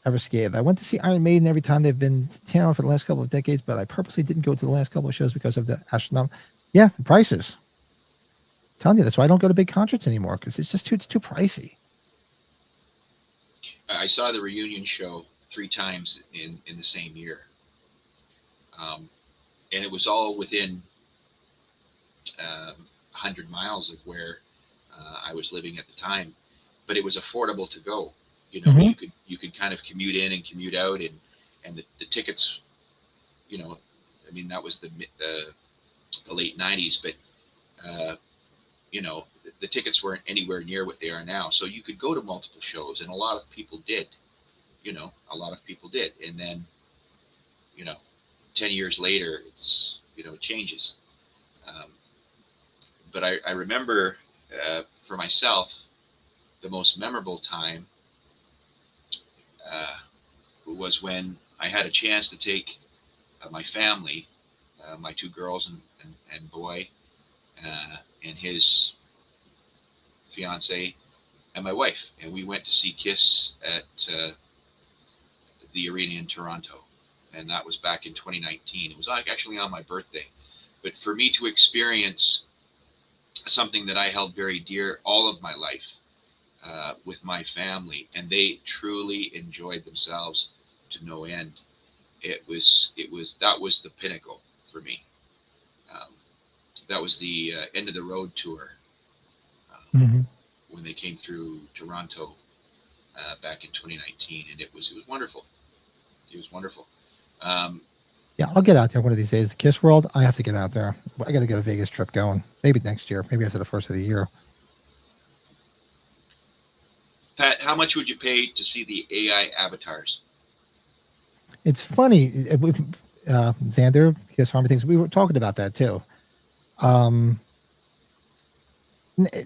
Ever scared? I went to see Iron Maiden every time they've been to town for the last couple of decades, but I purposely didn't go to the last couple of shows because of the astronomical. Yeah, the prices. I'm telling you, that's why I don't go to big concerts anymore, because it's too pricey. I saw the reunion show 3 times in the same year, and it was all within 100 miles of where I was living at the time, but it was affordable to go. You could kind of commute in and commute out, and the tickets, I mean, that was the late '90s, but you know, the tickets weren't anywhere near what they are now. So you could go to multiple shows, and a lot of people did. You know, a lot of people did, and then, you know, 10 years later, it's, you know, it changes. Um, but I remember, for myself, the most memorable time uh, was when I had a chance to take my family, my two girls and boy, and his fiance, and my wife, and we went to see Kiss at the arena in Toronto, and that was back in 2019. It was like actually on my birthday, but for me to experience something that I held very dear all of my life, with my family, and they truly enjoyed themselves to no end. That was the pinnacle for me. Um, that was the end of the road tour, Mm-hmm. when they came through Toronto, back in 2019, and it was wonderful. It was wonderful. Um, Yeah, I'll get out there one of these days. The Kiss World, I have to get out there. I got to get a Vegas trip going. Maybe next year. Maybe after the first of the year. Pat, how much would you pay to see the AI avatars? It's funny. Xander, Kiss Harmony things. We were talking about that too. Um,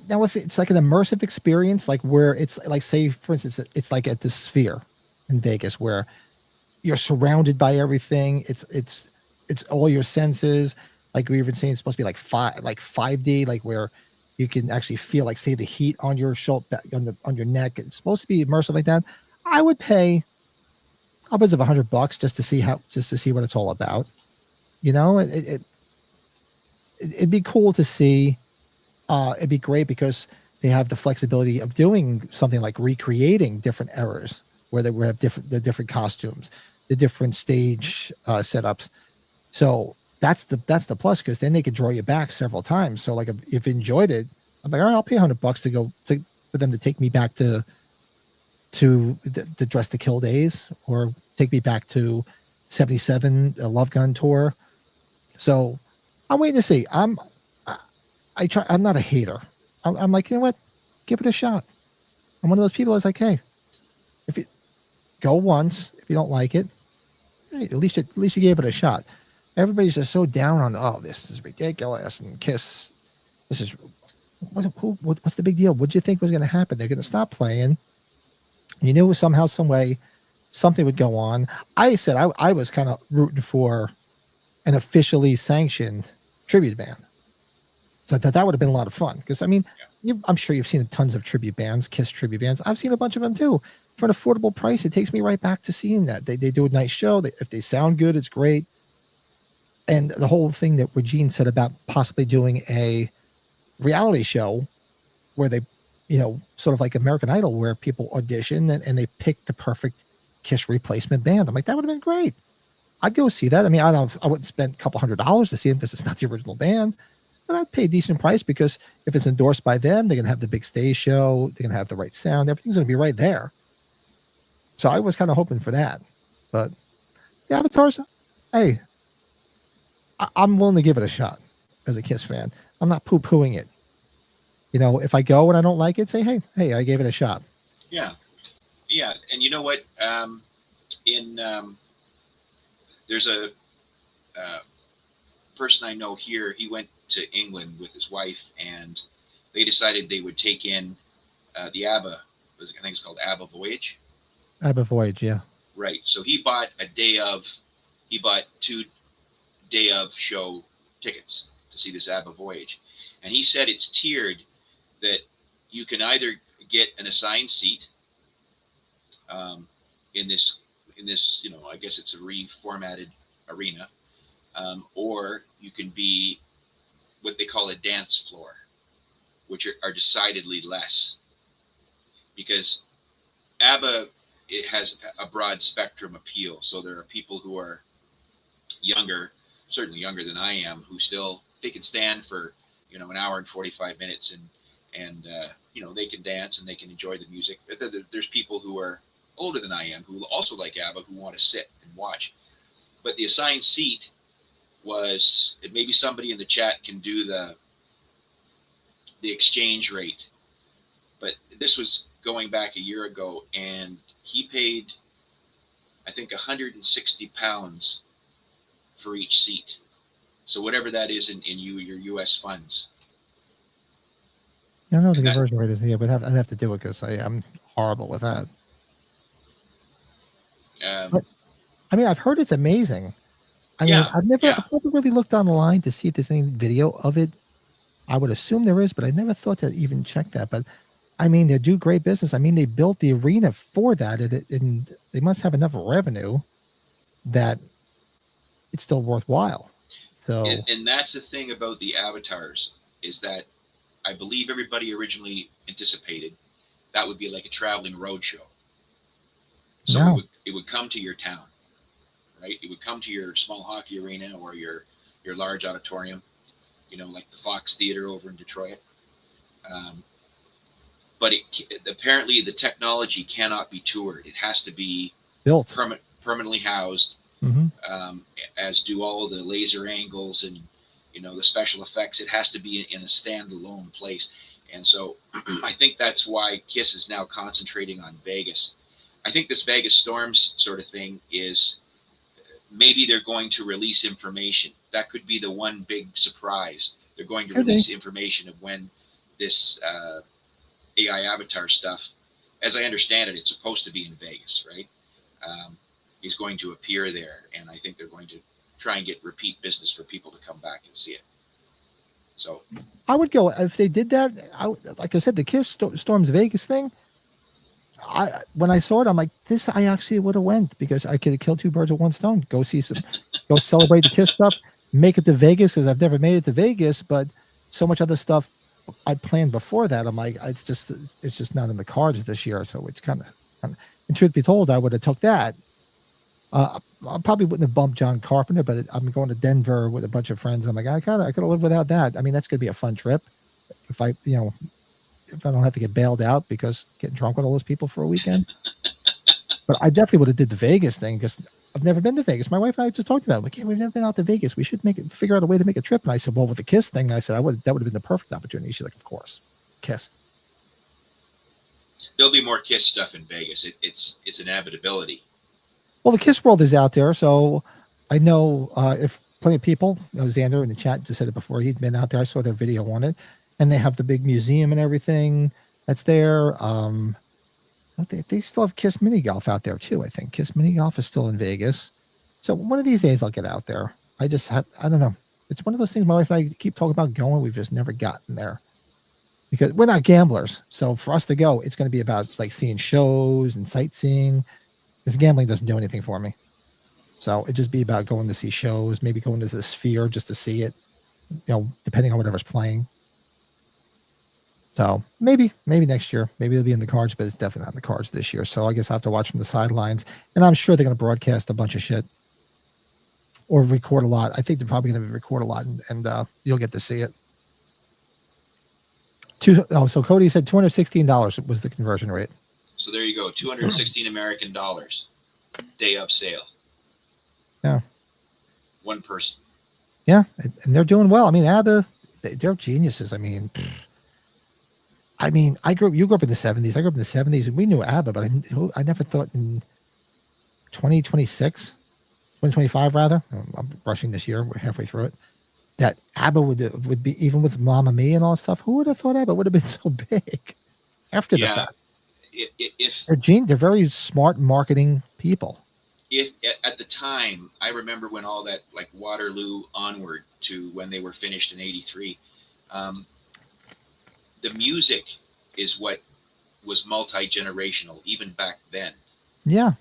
Now, if it's like an immersive experience, like where it's like, say, for instance, it's like at the Sphere in Vegas, where you're surrounded by everything. It's all your senses. Like we were saying, it's supposed to be like 5D, like where you can actually feel like, say, the heat on your shoulder, on your neck. It's supposed to be immersive like that. I would pay upwards of $100 just to see what it's all about. You know, it'd be cool to see. It'd be great because they have the flexibility of doing something like recreating different eras where they would have the different costumes, the different stage setups. So that's the plus, because then they could draw you back several times. So like if you enjoyed it, I'm like, all right, I'll pay $100 for them to take me back to the Dress to Kill days, or take me back to 77 Love Gun tour. So I'm waiting to see. I'm not a hater. I'm like, you know what? Give it a shot. I'm one of those people that's like, hey, if you go once, if you don't like it, hey, at least you gave it a shot. Everybody's just so down on, oh, this is ridiculous, and Kiss, this is what's the big deal? What do you think was going to happen? They're going to stop playing. You knew somehow, some way, something would go on. I said I was kind of rooting for an officially sanctioned tribute band. So I thought that would have been a lot of fun, because I mean, I'm sure you've seen tons of tribute bands, Kiss tribute bands. I've seen a bunch of them too. For an affordable price, it takes me right back to seeing that. They do a nice show. If they sound good, it's great. And the whole thing that Regine said about possibly doing a reality show where they, sort of like American Idol, where people audition and they pick the perfect Kiss replacement band. I'm like, that would have been great. I'd go see that. I mean, I wouldn't spend a couple $100s to see them because it's not the original band, but I'd pay a decent price, because if it's endorsed by them, they're going to have the big stage show. They're going to have the right sound. Everything's going to be right there. So I was kind of hoping for that. But the avatars, hey, I'm willing to give it a shot as a Kiss fan. I'm not poo-pooing it. If I go and I don't like it, say, hey, I gave it a shot. Yeah. Yeah. And you know what? There's a person I know here. He went to England with his wife, and they decided they would take in the ABBA. I think it's called ABBA Voyage. ABBA Voyage, yeah. Right. So he bought 2 day of show tickets to see this ABBA Voyage, and he said it's tiered, that you can either get an assigned seat in this I guess it's a reformatted arena, or you can be what they call a dance floor, which are decidedly less, because ABBA, it has a broad spectrum appeal. So there are people who are younger, certainly younger than I am, who still, they can stand for an hour and 45 minutes and they can dance and they can enjoy the music. There's people who are older than I am who also like ABBA, who want to sit and watch. But the assigned seat was, maybe somebody in the chat can do the exchange rate, but this was going back a year ago, and he paid, I think, 160 pounds for each seat. So whatever that is in your U.S. funds. I don't know what the And that, conversion rate is here, but I'd have to do it because I'm horrible with that. But, I mean, I've heard it's amazing. I mean, Yeah, I've never yeah. really looked online to see if there's any video of it. I would assume there is, but I never thought to even check that. But I mean, they do great business. I mean, they built the arena for that, and they must have enough revenue that it's still worthwhile. So And that's the thing about the avatars, is that I believe everybody originally anticipated that would be like a traveling roadshow. So no, it would come to your town, right? It would come to your small hockey arena or your large auditorium, like the Fox Theater over in Detroit. But apparently the technology cannot be toured. It has to be built. permanently housed, Mm-hmm. as do all of the laser angles and the special effects. It has to be in a standalone place, and so I think that's why KISS is now concentrating on Vegas. I think this Vegas Storms sort of thing is, maybe they're going to release information. That could be the one big surprise. They're going to Could be. release information of when this AI avatar stuff, as I understand it, it's supposed to be in Vegas, right? Is going to appear there, and I think they're going to try and get repeat business for people to come back and see it. So I would go if they did that. Like I said, the KISS Storms Vegas thing. When I saw it, I'm like, this. I actually would have went because I could have killed two birds with one stone. Go see go celebrate the KISS stuff. Make it to Vegas because I've never made it to Vegas, but so much other stuff I planned before that. I'm like, it's just not in the cards this year. So it's kind of, and truth be told, I would have took that. I probably wouldn't have bumped John Carpenter, but I'm going to Denver with a bunch of friends. I'm like, I could have lived without that. I mean, that's going to be a fun trip. If I don't have to get bailed out because getting drunk with all those people for a weekend. But I definitely would have did the Vegas thing because I've never been to Vegas. My wife and I just talked about it. Like, yeah, we've never been out to Vegas. We should figure out a way to make a trip. And I said, well, with the KISS thing, I said that would have been the perfect opportunity. She's like, of course, KISS. there'll be more KISS stuff in Vegas. It's an inevitability. Well, the KISS world is out there, so I know if plenty of people, Xander in the chat just said it before, he'd been out there. I saw their video on it, and they have the big museum and everything that's there. They still have KISS mini golf out there too. I think KISS mini golf is still in Vegas. So one of these days I'll get out there. I don't know. It's one of those things my wife and I keep talking about going. We've just never gotten there because we're not gamblers. So for us to go, it's going to be about like seeing shows and sightseeing. This gambling doesn't do anything for me. So it'd just be about going to see shows, maybe going to the Sphere just to see it, depending on whatever's playing. So maybe next year, maybe it'll be in the cards, but it's definitely not in the cards this year. So I guess I have to watch from the sidelines, and I'm sure they're going to broadcast a bunch of shit or record a lot. I think they're probably going to record a lot, and you'll get to see it. So Cody said $216 was the conversion rate. So there you go, 216 American dollars, day of sale. Yeah, one person. Yeah, and they're doing well. I mean, ABBA, they're geniuses. I mean, you grew up in the 70s. I grew up in the 70s, and we knew ABBA, but I never thought in 2026, 2025 rather. I'm rushing this year. We're halfway through it. That ABBA would be, even with Mamma Mia and all that stuff. Who would have thought ABBA would have been so big after the fact? They're very smart marketing people. If at the time, I remember when all that, like Waterloo onward to when they were finished in '83, the music is what was multi-generational even back then. Yeah.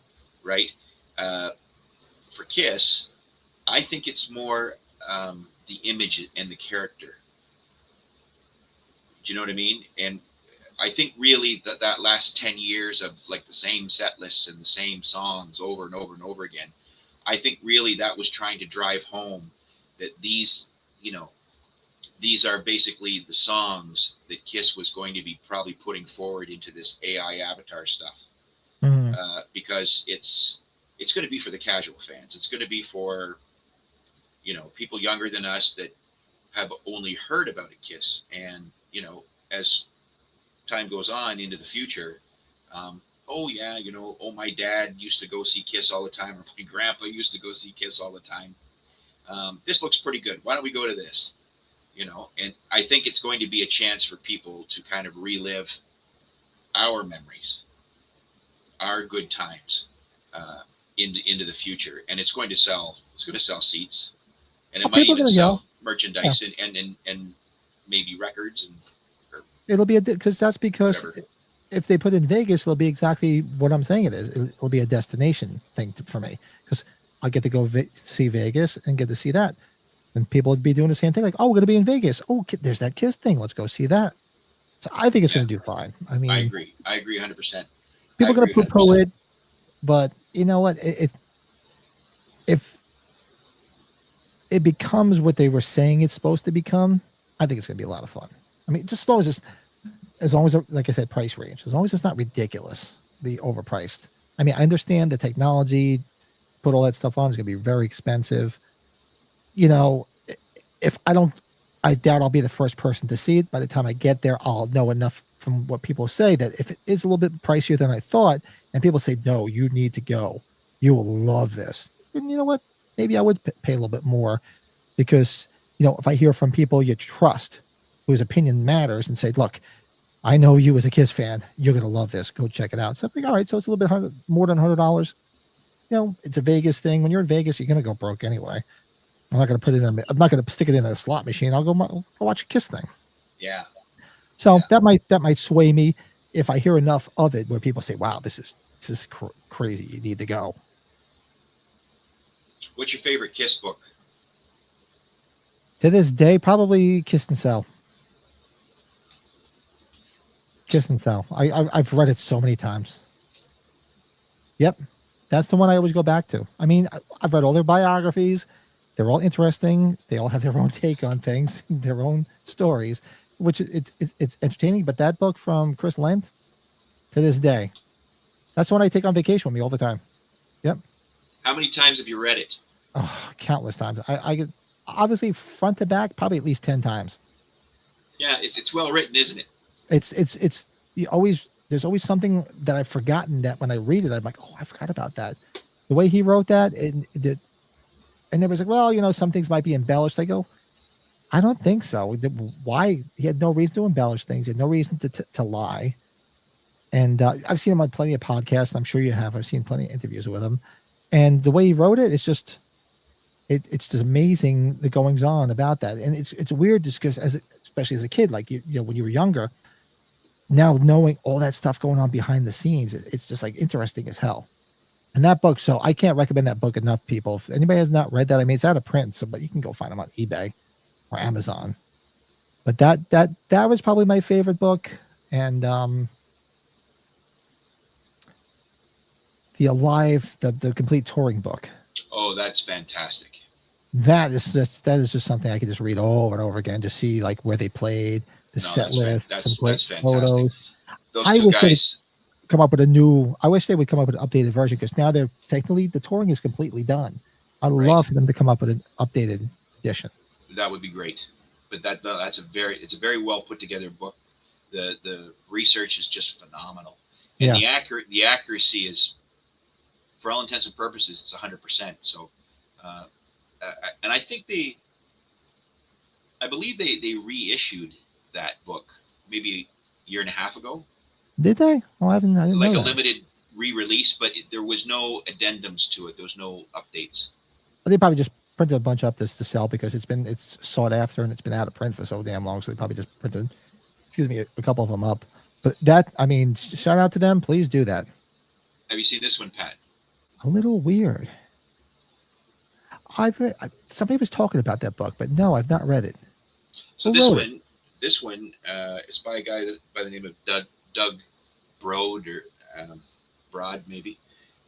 Right. For KISS, I think it's more the image and the character. Do you know what I mean? And I think really that last 10 years of like the same set lists and the same songs over and over and over again, I think really that was trying to drive home that these are basically the songs that KISS was going to be probably putting forward into this AI avatar stuff. Because it's going to be for the casual fans. It's going to be for, people younger than us that have only heard about a Kiss, and as time goes on into the future, oh yeah, oh, my dad used to go see Kiss all the time, or my grandpa used to go see Kiss all the time. This looks pretty good. Why don't we go to this? And I think it's going to be a chance for people to kind of relive our memories, our good times, into the future, and it's going to sell. It's going to sell seats, and it might People are even gonna sell go. merchandise and maybe records or It'll be because that's because whatever. if they put it in Vegas, it'll be exactly what I'm saying it is. It'll be a destination thing for me because I get to go see Vegas and get to see that. And people would be doing the same thing, like, oh, we're going to be in Vegas. Oh, there's that Kiss thing. Let's go see that. So I think it's Yeah. going to do fine. I I mean, agree. I agree 100%. people are going to poo-poo 100%. it, but you know what? If it becomes what they were saying it's supposed to become, I think it's going to be a lot of fun. I mean, just as long as, like I said, price range, as long as it's not ridiculous, the overpriced. I mean, I understand the technology, put all that stuff on is going to be very expensive. If I doubt I'll be the first person to see it. By the time I get there, I'll know enough from what people say that if it is a little bit pricier than I thought, and people say, no, you need to go, you will love this, then you know what? Maybe I would pay a little bit more because, if I hear from people you trust, whose opinion matters, and say, look, I know you as a Kiss fan, you're going to love this. Go check it out. So I'm like, all right, so it's a little bit more than $100. It's a Vegas thing. When you're in Vegas, you're going to go broke anyway. I'm not going to put it in. I'm not going to stick it in a slot machine. I'll go watch a Kiss thing. Yeah. So that might sway me if I hear enough of it where people say, "Wow, this is crazy. You need to go." What's your favorite Kiss book? To this day, probably Kiss and Sell. Kiss and Sell. I've read it so many times. Yep, that's the one I always go back to. I mean, I've read all their biographies. They're all interesting. They all have their own take on things, their own stories, which it's entertaining. But that book from Chris Lent, to this day, that's one I take on vacation with me all the time. Yep. How many times have you read it? Oh, countless times. I get obviously front to back, probably at least 10 times. Yeah, it's well written, isn't it? It's there's always something that I've forgotten that when I read it, I'm like, oh, I forgot about that. The way he wrote that, and it was like, well, some things might be embellished. I go, I don't think so. Why? He had no reason to embellish things. He had no reason to lie. And I've seen him on plenty of podcasts. I'm sure you have. I've seen plenty of interviews with him. And the way he wrote it, it's just it's just amazing the goings on about that. And it's weird just because especially as a kid, like when you were younger, now knowing all that stuff going on behind the scenes, it's just like interesting as hell. And that book, so I can't recommend that book enough, people. If anybody has not read that, I mean, it's out of print, but you can go find them on eBay or Amazon. But that was probably my favorite book. And the complete touring book. Oh, that's fantastic. That is just something I could just read over and over again, just see like where they played, the set list, some great photos. Those two guys come up with I wish they would come up with an updated version because now they're technically the touring is completely done. I'd love for them to come up with an updated edition. That would be great. But it's a very well put together book. The research is just phenomenal. And the accuracy is, for all intents and purposes, it's 100%. So and I think I believe they reissued that book maybe a year and a half ago. Did they? Oh, I didn't know a that. limited re-release, but there was no addendums to it. There was no updates. They probably just printed a bunch up to sell because it's sought after and it's been out of print for so damn long. So they probably just printed, a couple of them up. But shout out to them. Please do that. Have you seen this one, Pat? A little weird. Somebody was talking about that book, but no, I've not read it. So this one is by a guy by the name of Doug Broad or Broad maybe,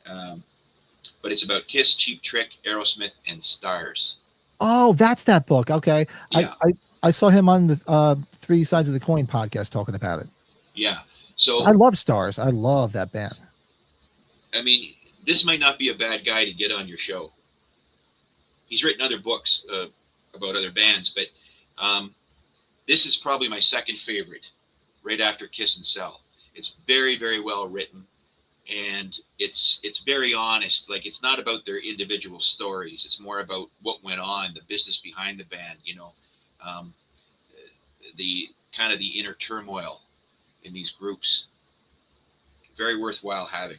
but it's about Kiss, Cheap Trick, Aerosmith, and Stars. Oh, that's that book. Okay, yeah. I saw him on the Three Sides of the Coin podcast talking about it. Yeah, so I love Stars. I love that band. I mean, this might not be a bad guy to get on your show. he's written other books about other bands, but this is probably my second favorite, right after Kiss and Sell. It's very, very well written, and it's very honest. Like, it's not about their individual stories. It's more about what went on, the business behind the band. The kind of the inner turmoil in these groups. Very worthwhile having.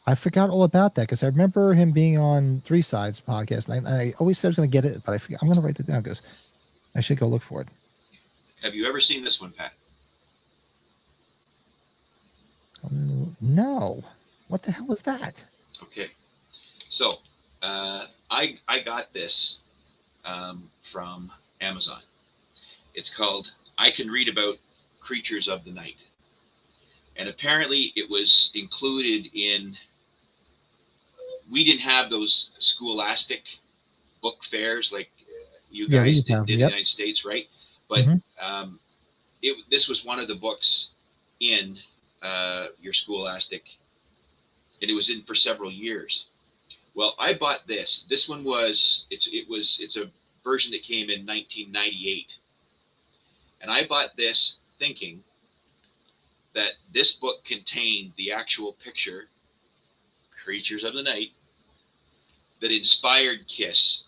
I forgot all about that because I remember him being on Three Sides podcast, and I always said I was going to get it, but I forgot. I'm going to write it down because I should go look for it. Have you ever seen this one, Pat? No. What the hell is that? Okay. So I got this from Amazon. It's called I Can Read About Creatures of the Night. And apparently it was included in, we didn't have those Scholastic book fairs like you guys did in the United States, right? But this was one of the books in your Scholastic, and it was in for several years. Well, I bought this. This one was it's a version that came in 1998, and I bought this thinking that this book contained the actual picture, Creatures of the Night, that inspired Kiss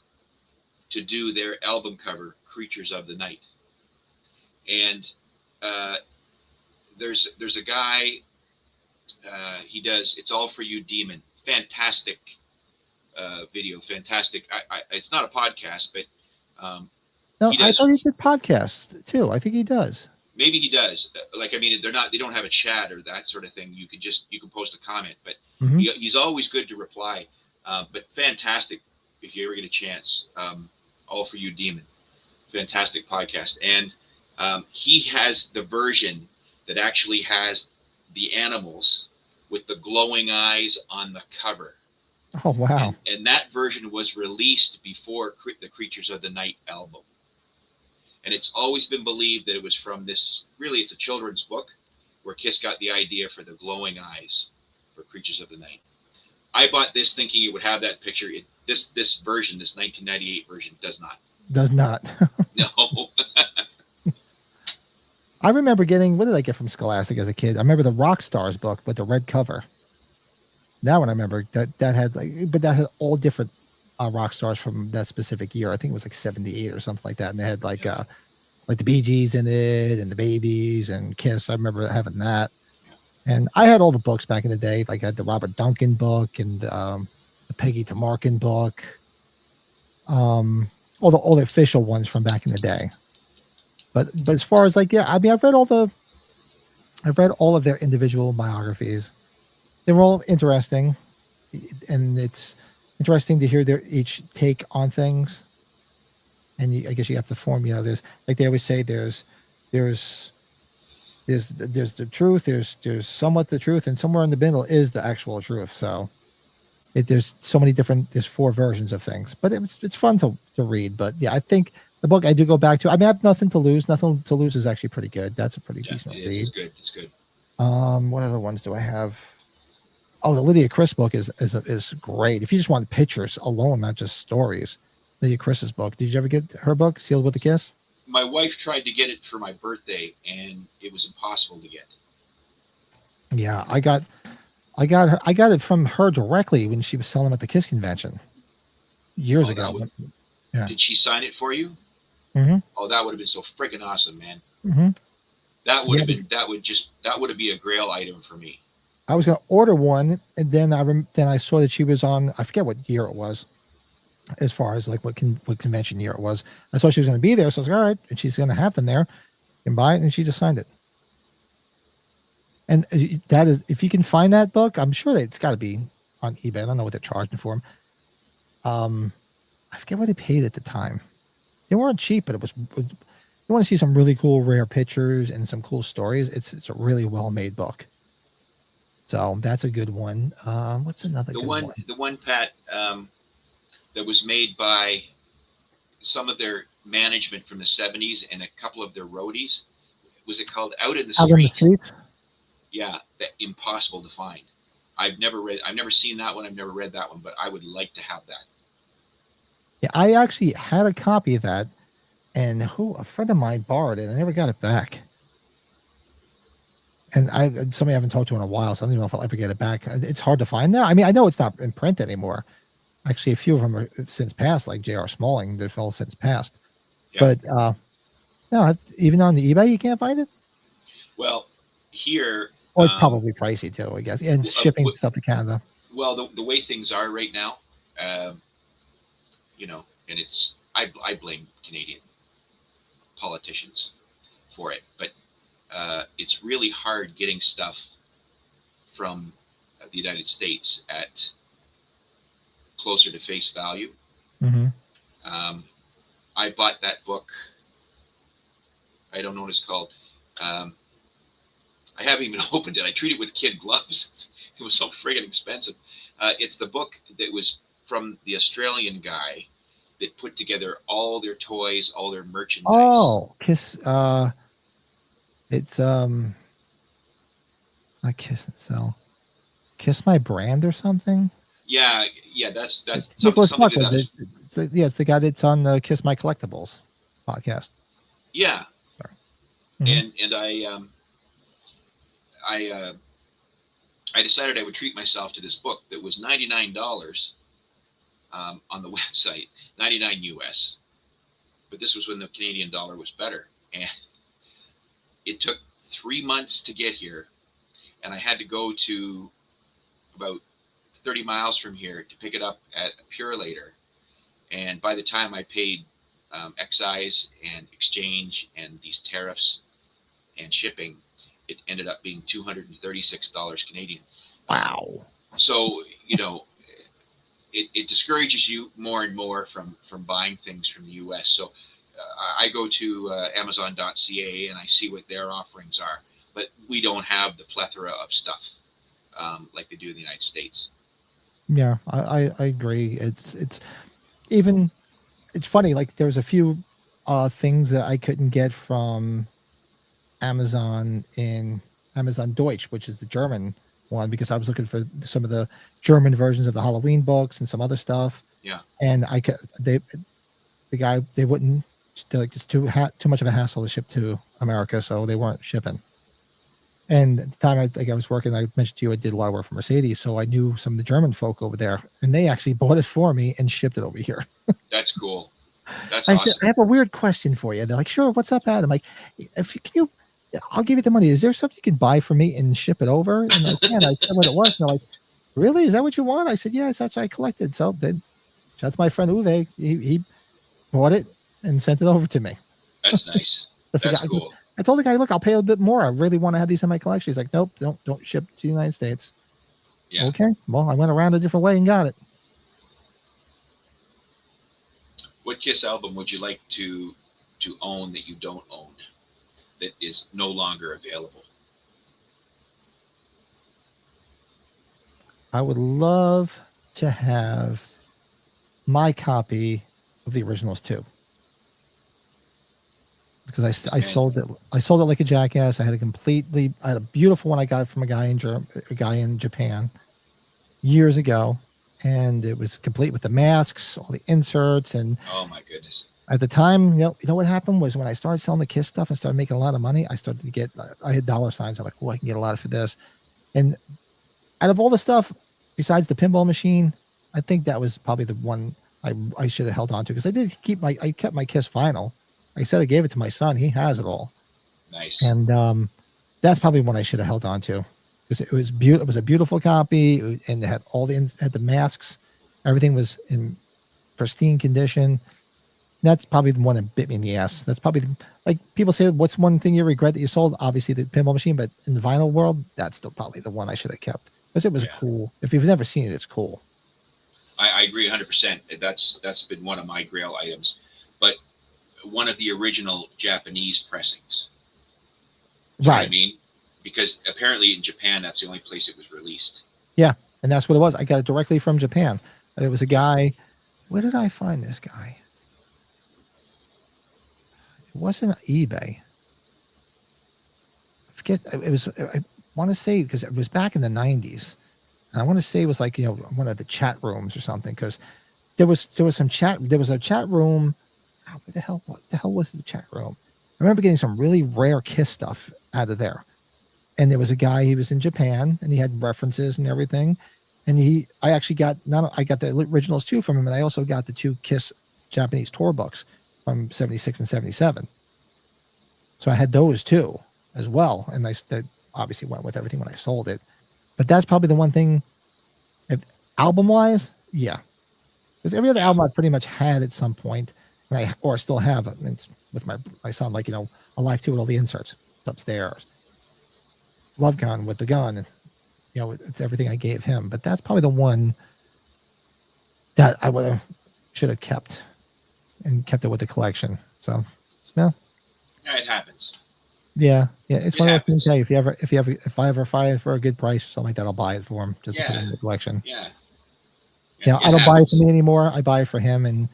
to do their album cover, Creatures of the Night. And there's a guy, he does It's All For You, Demon. Fantastic video, fantastic. It's not a podcast, but no, I thought he did podcasts too. I think he does. Maybe he does. Like, I mean, they don't have a chat or that sort of thing. You can post a comment, but he's always good to reply. But fantastic if you ever get a chance. All For You, Demon. Fantastic podcast. And he has the version that actually has the animals with the glowing eyes on the cover. Oh, wow. And that version was released before the Creatures of the Night album. And it's always been believed that it was from this, really, it's a children's book where Kiss got the idea for the glowing eyes for Creatures of the Night. I bought this thinking it would have that picture. This version, this 1998 version, does not. Does not. No. I remember getting, what did I get from Scholastic as a kid? I remember the Rock Stars book with the red cover. That one I remember that had all different rock stars from that specific year. I think it was like 78 or something like that. And they had like the Bee Gees in it and the Babies and Kiss. I remember having that. And I had all the books back in the day. Like I had the Robert Duncan book and the Peggy Tamarkin book. All the official ones from back in the day. But as far as like, I mean, I've read all of their individual biographies. They were all interesting, and it's interesting to hear their each take on things. And I guess you have to form, there's, like they always say, there's the truth, there's somewhat the truth, and somewhere in the middle is the actual truth. So there's so many different, there's 4 versions of things, but it's fun to read. But yeah, I think the book I do go back to. I mean, I have Nothing to Lose. Nothing to Lose is actually pretty good. That's a pretty decent read. It's good. It's good. What other ones do I have? Oh, the Lydia Chris book is great. If you just want pictures alone, not just stories. Lydia Chris's book. Did you ever get her book, Sealed with a Kiss? My wife tried to get it for my birthday, and it was impossible to get. Yeah, I got it from her directly when she was selling them at the Kiss convention years ago. Yeah. Did she sign it for you? Mm-hmm. Oh, that would have been so freaking awesome, man. Mm-hmm. That would have been a grail item for me. I was going to order one, and then I saw that she was on, I forget what year it was, as far as like what convention year it was. I saw she was going to be there, so I was like, all right, and she's going to have them there. You can buy it, and she just signed it. And that is, if you can find that book, I'm sure that it's got to be on eBay. I don't know what they're charging for them. I forget what they paid at the time. They weren't cheap, but it was. You want to see some really cool, rare pictures and some cool stories. It's a really well made book. So that's a good one. What's another good one? The one, Pat, that was made by some of their management from the 70s and a couple of their roadies. Was it called Out in the Street? Out in the Streets? Yeah, that impossible to find. I've never seen that one. I've never read that one, but I would like to have that. Yeah, I actually had a copy of that, and a friend of mine borrowed it. I never got it back. And somebody I haven't talked to in a while, so I don't even know if I'll ever get it back. It's hard to find now. I mean, I know it's not in print anymore. Actually, a few of them are since passed, like J.R. Smalling. They've all since passed. Yeah. But no, even on the eBay, you can't find it. Well, here. Well, it's probably pricey too, I guess, and shipping stuff to Canada. Well, the way things are right now, and it's I blame Canadian politicians for it, but it's really hard getting stuff from the United States at closer to face value. Mm-hmm. I bought that book. I don't know what it's called. I haven't even opened it. I treat it with kid gloves. It was so friggin' expensive. It's the book that was from the Australian guy that put together all their toys, all their merchandise. Oh, Kiss. It's not Kiss and Sell. Kiss My Brand or something. Yeah, that's Nicholas something Buckley. It's the guy that's on the Kiss My Collectibles podcast. Yeah. Mm-hmm. And I decided I would treat myself to this book that was $99 on the website, $99 US. But this was when the Canadian dollar was better, and it took 3 months to get here, and I had to go to about 30 miles from here to pick it up at a Purelator. And by the time I paid excise and exchange and these tariffs and shipping, it ended up being $236 Canadian. Wow. So, it discourages you more and more from buying things from the US. So I go to Amazon.ca and I see what their offerings are, but we don't have the plethora of stuff like they do in the United States. Yeah, I agree. It's even, it's funny. Like there's a few things that I couldn't get from Amazon in Amazon Deutsch, which is the German one, because I was looking for some of the German versions of the Halloween books and some other stuff. Yeah. And they wouldn't, like, it's too much of a hassle to ship to America, so they weren't shipping. And at the time I was working, I mentioned to you I did a lot of work for Mercedes, so I knew some of the German folk over there, and they actually bought it for me and shipped it over here. That's cool. That's awesome. I have a weird question for you. They're like, "Sure, what's up, Adam?" Like, I'll give you the money. Is there something you can buy for me and ship it over? And I can. I said what it was. And they're like, "Really? Is that what you want?" I said, "Yes, that's what I collected." So then, that's my friend Uwe. He bought it and sent it over to me. That's nice. That's cool. I told the guy, "Look, I'll pay a bit more. I really want to have these in my collection." He's like, "Nope, don't ship to the United States." Yeah. Okay. Well, I went around a different way and got it. What Kiss album would you like to own that you don't own, that is no longer available? I would love to have my copy of the originals too, because I sold it. I sold it like a jackass. I had a beautiful one I got from a guy in Japan years ago, and it was complete with the masks, all the inserts, and oh my goodness. At the time, you know what happened was when I started selling the Kiss stuff and started making a lot of money, I started to get, I had dollar signs. I'm like, oh, I can get a lot for this. And out of all the stuff, besides the pinball machine, I think that was probably the one I should have held on to, because I kept my Kiss vinyl. I said I gave it to my son. He has it all. Nice. And that's probably one I should have held on to, because it was beautiful. It was a beautiful copy, and it had had the masks. Everything was in pristine condition. That's probably the one that bit me in the ass. That's probably like people say, what's one thing you regret that you sold? Obviously the pinball machine, but in the vinyl world, that's probably the one I should have kept, because it was cool. If you've never seen it, it's cool. I agree 100%. That's been one of my grail items, but one of the original Japanese pressings. You know what I mean? Because apparently in Japan, that's the only place it was released. Yeah, and that's what it was. I got it directly from Japan. It was a guy. Where did I find this guy? It wasn't eBay. I forget. It was. I want to say, because it was back in the 90s, and I want to say it was like, one of the chat rooms or something, because there was some chat. There was a chat room. Oh, what the hell was the chat room? I remember getting some really rare Kiss stuff out of there. And there was a guy. He was in Japan, and he had references and everything. And I actually got I got the originals too from him, and I also got the 2 Kiss Japanese tour books from 76 and 77. So I had those too as well, and that obviously went with everything when I sold it. But that's probably the one thing, if album wise, yeah, because every other album I pretty much had at some point, or still have it. It's with my son, like, a Live 2 with all the inserts. It's upstairs. Love Gun with the gun, it's everything I gave him. But that's probably the one that I should have kept it with the collection. So, yeah, it happens. Yeah, it's one of those things. happens. Hey, if I ever find it for a good price or something like that, I'll buy it for him just to put it in the collection. Yeah. I don't buy it for me anymore. I buy it for him, and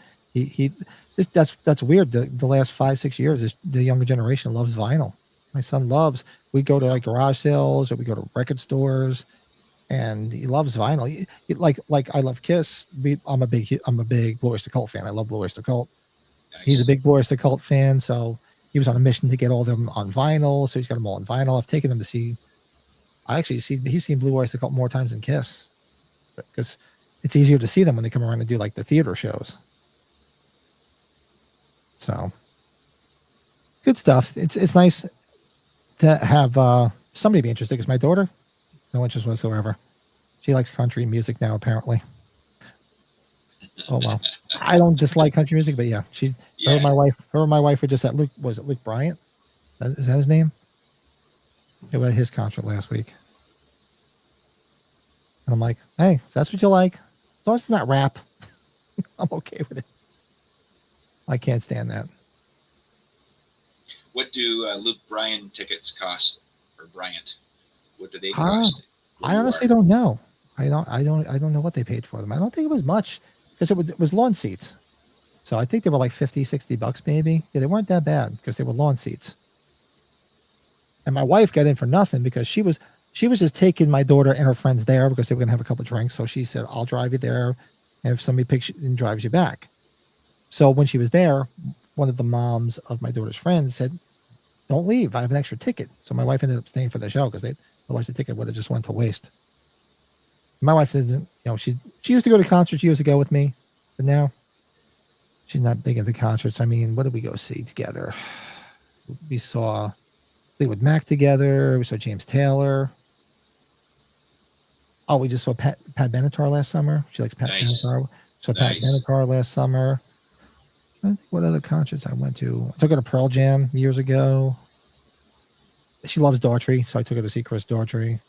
that's weird. The last 5-6 years, the younger generation loves vinyl. My son loves. We go to like garage sales, or we go to record stores, and he loves vinyl. Like I love Kiss. I'm a big Blue Oyster Cult fan. I love Blue Oyster Cult. Nice. He's a big Blue Oyster Cult fan, so he was on a mission to get all of them on vinyl. So he's got them all on vinyl. I've taken them to see. He's seen Blue Oyster Cult more times than Kiss, because it's easier to see them when they come around and do like the theater shows. So good stuff. It's nice to have somebody be interested, because my daughter, no interest whatsoever. She likes country music now, apparently. Oh well. I don't dislike country music, but yeah, her and my wife were just at Luke Bryant? Is that his name? They were at his concert last week. And I'm like, hey, if that's what you like, as long as it's not rap, I'm okay with it. I can't stand that. What do Luke Bryan tickets cost, or Bryant? What do they cost? I honestly don't know. I don't know what they paid for them. I don't think it was much, because it was lawn seats. So I think they were like $50-$60 maybe. Yeah, they weren't that bad, because they were lawn seats. And my wife got in for nothing, because she was just taking my daughter and her friends there because they were going to have a couple of drinks. So she said, I'll drive you there, and if somebody picks you and drives you back. So when she was there, one of the moms of my daughter's friends said, don't leave. I have an extra ticket. So my wife ended up staying for the show, because otherwise the ticket would have just went to waste. My wife doesn't, she used to go to concerts years ago with me, but now she's not big into concerts. I mean, what did we go see together? We saw Fleetwood Mac together. We saw James Taylor. Oh, we just saw Pat Benatar last summer. She likes Pat Benatar. So Pat Benatar last summer. I think what other concerts I went to. I took her to Pearl Jam years ago. She loves Daughtry, so I took her to see Chris Daughtry. I'm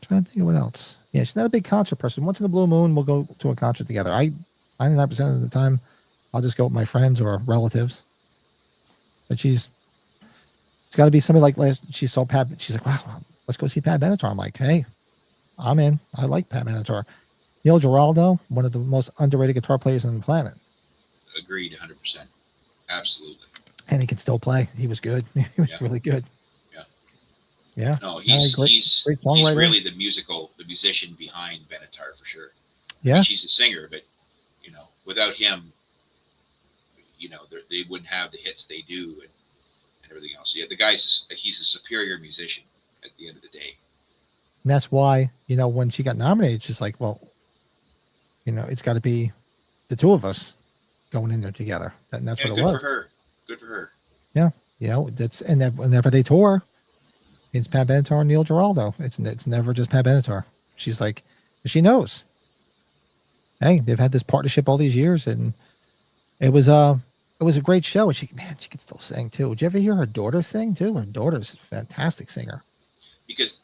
trying to think of what else. Yeah, she's not a big concert person. Once in the blue moon, we'll go to a concert together. 99% of the time, I'll just go with my friends or relatives. But it's got to be somebody like she saw Pat. She's like, wow, let's go see Pat Benatar. I'm like, hey, I'm in. I like Pat Benatar. Neil Giraldo, one of the most underrated guitar players on the planet. Agreed, 100%. Absolutely. And he can still play. He was good. He was really good. Yeah. No, he's songwriter. Really the musician behind Benatar, for sure. Yeah. I mean, she's a singer, but without him, they wouldn't have the hits they do and everything else. Yeah, he's a superior musician at the end of the day. And that's why, when she got nominated, it's just like, well, it's got to be the two of us going in there together. And that's what it was. Good for her. Yeah. And whenever they tour, it's Pat Benatar and Neil Giraldo. It's never just Pat Benatar. She's like, she knows. Hey, they've had this partnership all these years, and it was a great show. And she could still sing too. Did you ever hear her daughter sing too? Her daughter's a fantastic singer. Because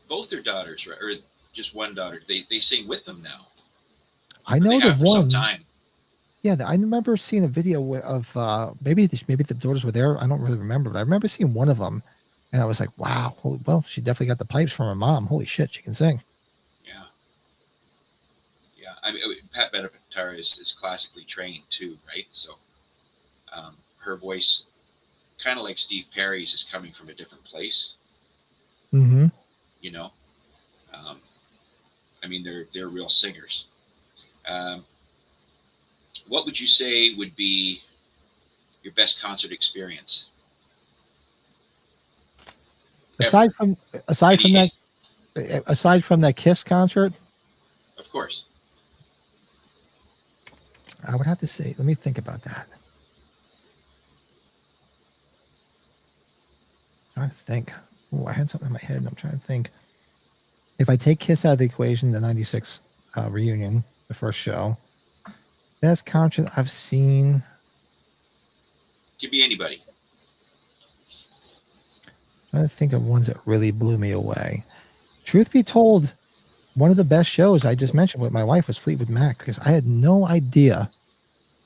both their daughters, or just one daughter, they sing with them now. I know the one. For some time. Yeah, I remember seeing a video of maybe the daughters were there. I don't really remember, but I remember seeing one of them. And I was like, wow, well, she definitely got the pipes from her mom. Holy shit, she can sing. Yeah. Yeah. I mean, Pat Benatar is classically trained too, right? So her voice, kind of like Steve Perry's, is coming from a different place. Mm-hmm. I mean, they're real singers. What would you say would be your best concert experience? Ever? Aside from aside from Any, that, aside from that Kiss concert, of course. I would have to say, let me think about that. I'm trying to think. Oh, I had something in my head and I'm trying to think. If I take Kiss out of the equation, the 96 reunion, the first show, best concert I've seen. Could be anybody. I'm trying to think of ones that really blew me away. Truth be told, one of the best shows I just mentioned with my wife was Fleetwood Mac because I had no idea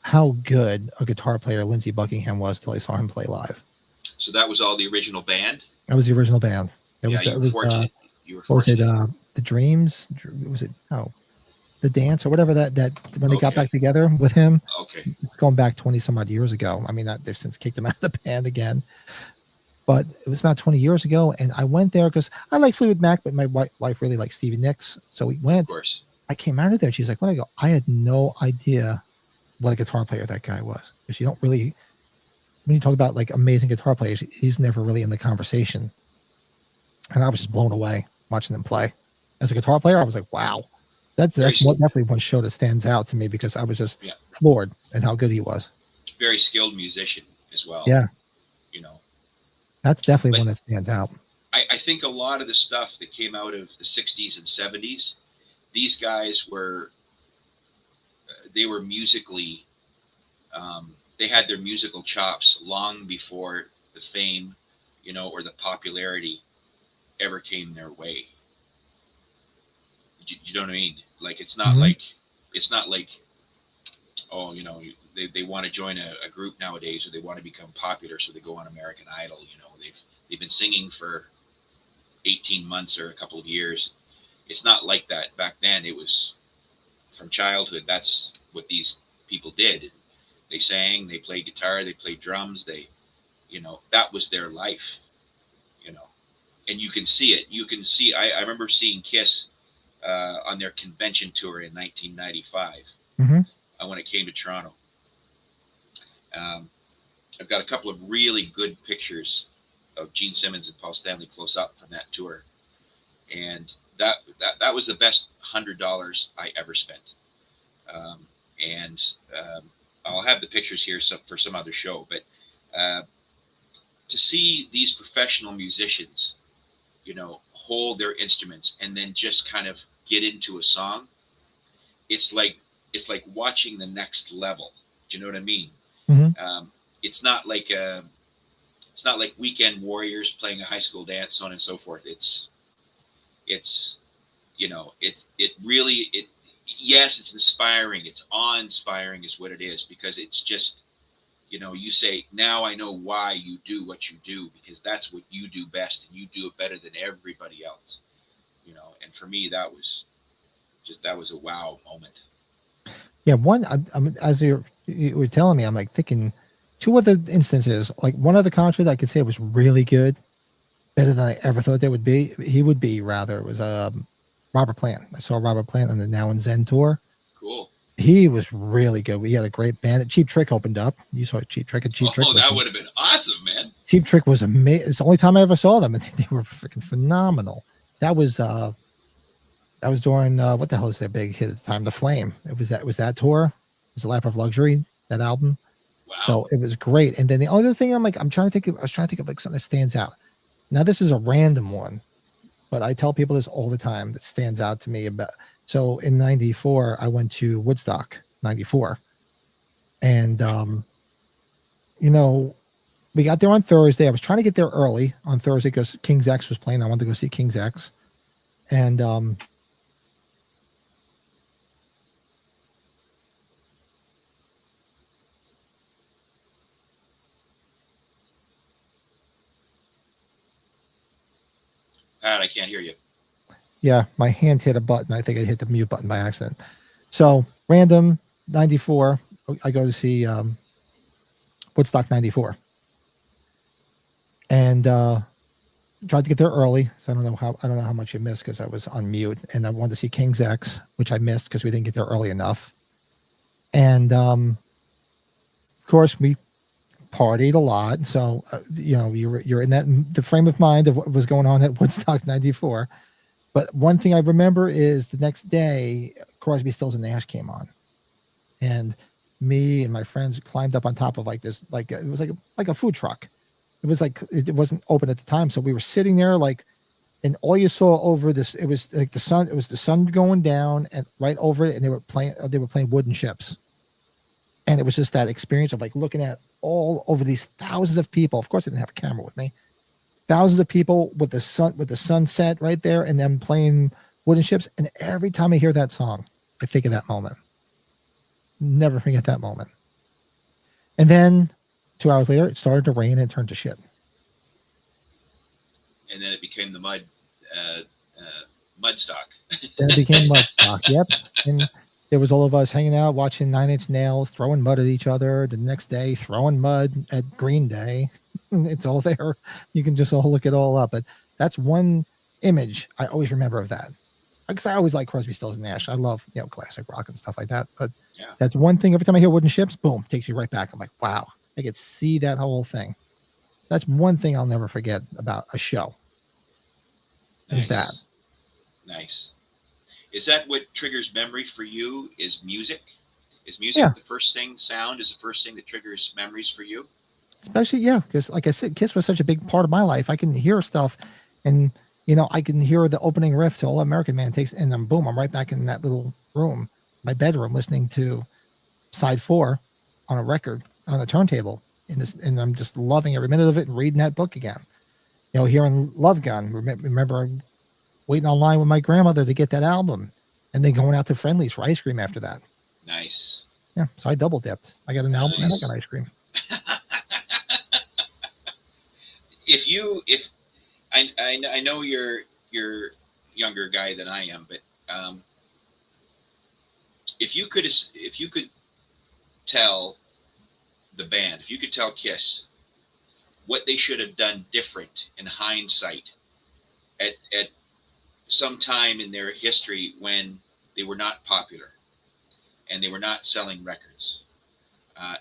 how good a guitar player Lindsey Buckingham was till I saw him play live. So that was all the original band. That was the original band. It Yeah, was, you were fortunate. You were what was it? fortunate. The Dreams? Was it? Oh, the Dance or whatever that when they got Okay. back together with him. Okay. It's going back 20 some odd years ago. I mean, they've since kicked him out of the band again. But it was about 20 years ago, and I went there because I like Fleetwood Mac, but my wife really likes Stevie Nicks, so we Of went. course. I came out of there. She's like, "When I go, I had no idea what a guitar player that guy was." Because you don't really, when you talk about like amazing guitar players, he's never really in the conversation. And I was just blown away watching them play. As a guitar player, I was like, "Wow, that's definitely one show that stands out to me because I was just floored at how good he was." Very skilled musician as well. Yeah, you know, that's definitely one that stands out. I think a lot of the stuff that came out of the 60s and 70s, these guys were, they were musically, they had their musical chops long before the fame, or the popularity ever came their way. You know what I mean? Like, it's not like, oh, they want to join a group nowadays, or they want to become popular, so they go on American Idol. They've been singing for 18 months or a couple of years. It's not like that back then. It was from childhood. That's what these people did. They sang, they played guitar, they played drums. That was their life, and you can see it. You can see, I remember seeing Kiss on their convention tour in 1995 when it came to Toronto. I've got a couple of really good pictures of Gene Simmons and Paul Stanley close up from that tour, and that was the best $100 I ever spent. I'll have the pictures here for some other show, but to see these professional musicians, hold their instruments and then just kind of get into a song, it's like watching the next level. Do you know what I mean? It's not like Weekend Warriors playing a high school dance, so on and so forth. It's yes, it's inspiring. It's awe-inspiring is what it is, because it's just, you say, now I know why you do what you do, because that's what you do best, and you do it better than everybody else. And for me, that was a wow moment. Yeah, as you were telling me, I'm like thinking two other instances. Like one other concert I could say was really good, better than I ever thought they would be. He would be rather. It was Robert Plant. I saw Robert Plant on the Now and Zen tour. Cool. He was really good. We had a great band. Cheap Trick opened up. You saw Cheap Trick. Cheap Trick. Oh, that would have been awesome, man. Cheap Trick was amazing. It's the only time I ever saw them, and they were freaking phenomenal. That was during what the hell is their big hit at the time? The Flame. It was that tour. It was The Lap of Luxury, that album. Wow. So it was great. And then the other thing I was trying to think of like something that stands out. Now this is a random one, but I tell people this all the time that stands out to me about. So in 94, I went to Woodstock 94. And we got there on Thursday. I was trying to get there early on Thursday because King's X was playing. I wanted to go see King's X. And Pat, I can't hear you. yeah, my hand hit a button. I think I hit the mute button by accident. So random 94. I go to see Woodstock 94. And tried to get there early. So I don't know how much you missed because I was on mute. And I wanted to see King's X, which I missed because we didn't get there early enough. And of course, we partied a lot. So you're in the frame of mind of what was going on at Woodstock '94. But one thing I remember is the next day, Crosby, Stills and Nash came on, and me and my friends climbed up on top of like this, like it was like a food truck. It was like it wasn't open at the time, so we were sitting there like, and all you saw over this, it was like the sun. It was the sun going down, and right over it, and they were playing wooden ships, and it was just that experience of like looking at all over these thousands of people. Of course, I didn't have a camera with me. Thousands of people with the sunset right there, and them playing wooden ships. And every time I hear that song, I think of that moment. Never forget that moment. And then 2 hours later, it started to rain and it turned to shit. And then it became the Mudstock. Then it became Mudstock. Yep. And there was all of us hanging out, watching Nine Inch Nails, throwing mud at each other. The next day, throwing mud at Green Day. It's all there. You can just all look it all up. But that's one image I always remember of that. Because I always like Crosby, Stills and Nash. I love classic rock and stuff like that. But that's one thing. Every time I hear wooden ships, boom, takes you right back. I'm like, wow, I could see that whole thing. That's one thing I'll never forget about a show. Nice. Is that nice? Is that what triggers memory for you? Is music? Is music the first thing? Sound is the first thing that triggers memories for you? Especially, because like I said, Kiss was such a big part of my life. I can hear stuff, and I can hear the opening riff to All American Man takes, and then boom, I'm right back in that little room, my bedroom, listening to side 4 on a record on a turntable, and I'm just loving every minute of it and reading that book again. Hearing Love Gun. Remember waiting online with my grandmother to get that album, and then going out to Friendly's for ice cream after that. Nice. Yeah, so I double dipped. I got an album and I got ice cream. If I know you're younger guy than I am, but if you could tell the band, if you could tell Kiss what they should have done different in hindsight at some time in their history when they were not popular and they were not selling records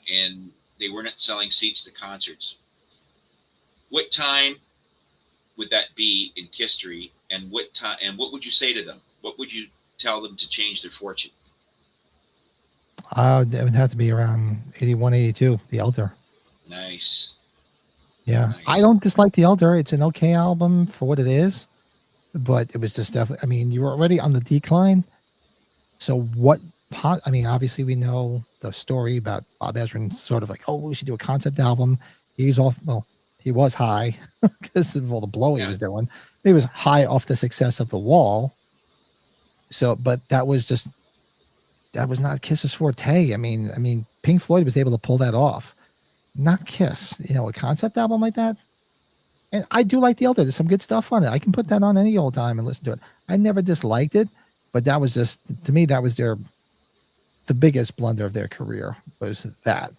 and they were not selling seats to concerts, what time would that be in history, and what would you say to them? What would you tell them to change their fortune? It would have to be around 81, 82, The Elder. Nice. Yeah. Nice. I don't dislike The Elder. It's an okay album for what it is, but it was just definitely, I mean, you were already on the decline. So obviously we know the story about Bob Ezrin sort of like, oh, we should do a concept album. He was high because of all the blow he was doing. He was high off the success of The Wall. So, but that was not Kiss's forte. I mean, Pink Floyd was able to pull that off. Not Kiss, a concept album like that. And I do like The Elder. There's some good stuff on it. I can put that on any old time and listen to it. I never disliked it, but that was just, to me, that was the biggest blunder of their career was that,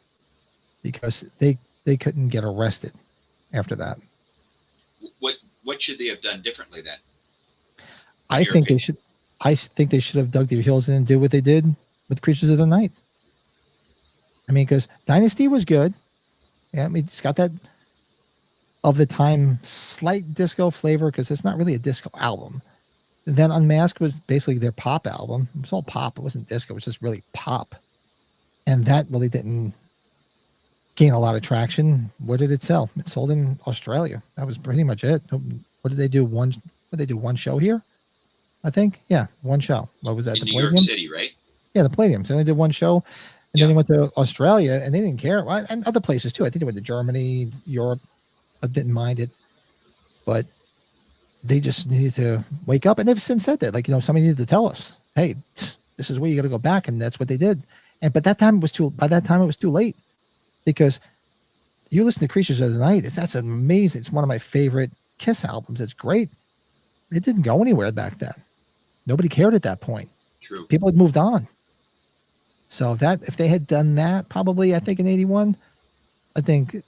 because they couldn't get arrested after that. What should they have done differently then? I think they should have dug their heels in and do what they did with Creatures of the Night. I mean, because Dynasty was good. Yeah, I mean, it's got that of the time slight disco flavor because it's not really a disco album. And then Unmasked was basically their pop album. It was all pop. It wasn't disco. It was just really pop. And that really didn't gain a lot of traction. Where did it sell? It sold in Australia. That was pretty much it. What did they do? One show here? I think. Yeah, one show. What was that? In New York City, right? Yeah, the Palladium. So they did one show, and then they went to Australia, and they didn't care. And other places too. I think they went to Germany, Europe. I didn't mind it, but they just needed to wake up. And they've since said that, like, somebody needed to tell us, hey, this is where you got to go back, and that's what they did. But by that time it was too late, because you listen to Creatures of the Night. That's amazing. It's one of my favorite Kiss albums. It's great. It didn't go anywhere back then. Nobody cared at that point. True. People had moved on. So if they had done that, probably, I think in 81, I think you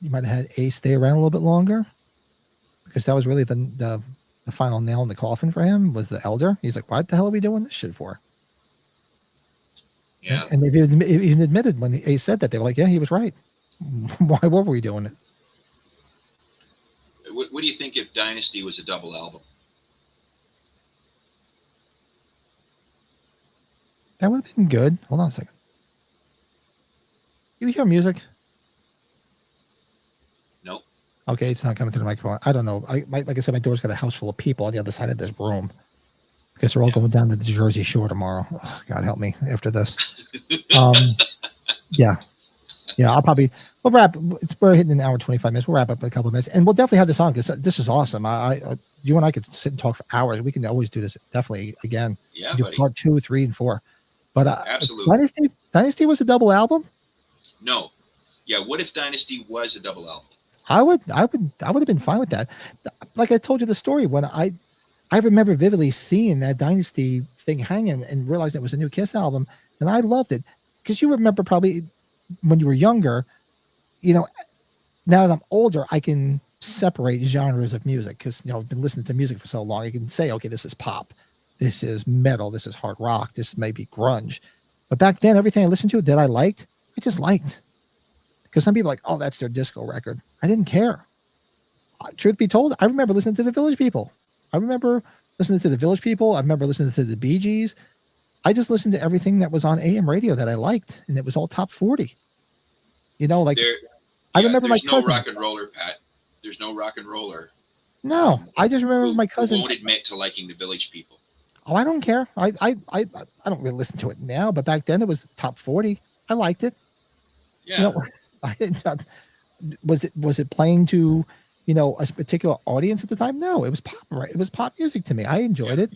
might have had Ace stay around a little bit longer, because that was really the final nail in the coffin for him, was The Elder. He's like, what the hell are we doing this shit for? Yeah. And they've even admitted when he said that, they were like, yeah, he was right. Why were we doing it? What do you think if Dynasty was a double album? That would have been good. Hold on a second. You hear music? Nope. Okay, it's not coming through the microphone. I don't know. Like I said, my door's got a house full of people on the other side of this room because they're all going down to the Jersey Shore tomorrow. Oh, God help me after this. Yeah. I'll probably we'll wrap. We're hitting an hour 25 minutes. We'll wrap up in a couple of minutes, and we'll definitely have this on because this is awesome. You and I could sit and talk for hours. We can always do this definitely again. Yeah, do buddy. Part 2, 3, and 4. But absolutely, Dynasty was a double album. No, yeah. What if Dynasty was a double album? I would have been fine with that. Like I told you the story when I remember vividly seeing that Dynasty thing hanging and realizing it was a new Kiss album, and I loved it because you remember probably when you were younger, now that I'm older, I can separate genres of music because I've been listening to music for so long. I can say, okay, this is pop, this is metal, this is hard rock, this may be grunge. But back then, everything I listened to that I liked, I just liked. Because some people are like, oh, that's their disco record. I didn't care. Truth be told, I remember listening to the Village People. I remember listening to the Village People. I remember listening to the Bee Gees. I just listened to everything that was on AM radio that I liked, and it was all top 40. I remember my cousin. There's no rock and roller, Pat. There's no rock and roller. No, I just remember my cousin. Who won't admit to liking the Village People. Oh, I don't care. I don't really listen to it now, but back then it was top 40. I liked it. Yeah. I didn't. Was it playing to a particular audience at the time? No, it was pop. Right, it was pop music to me. I enjoyed it.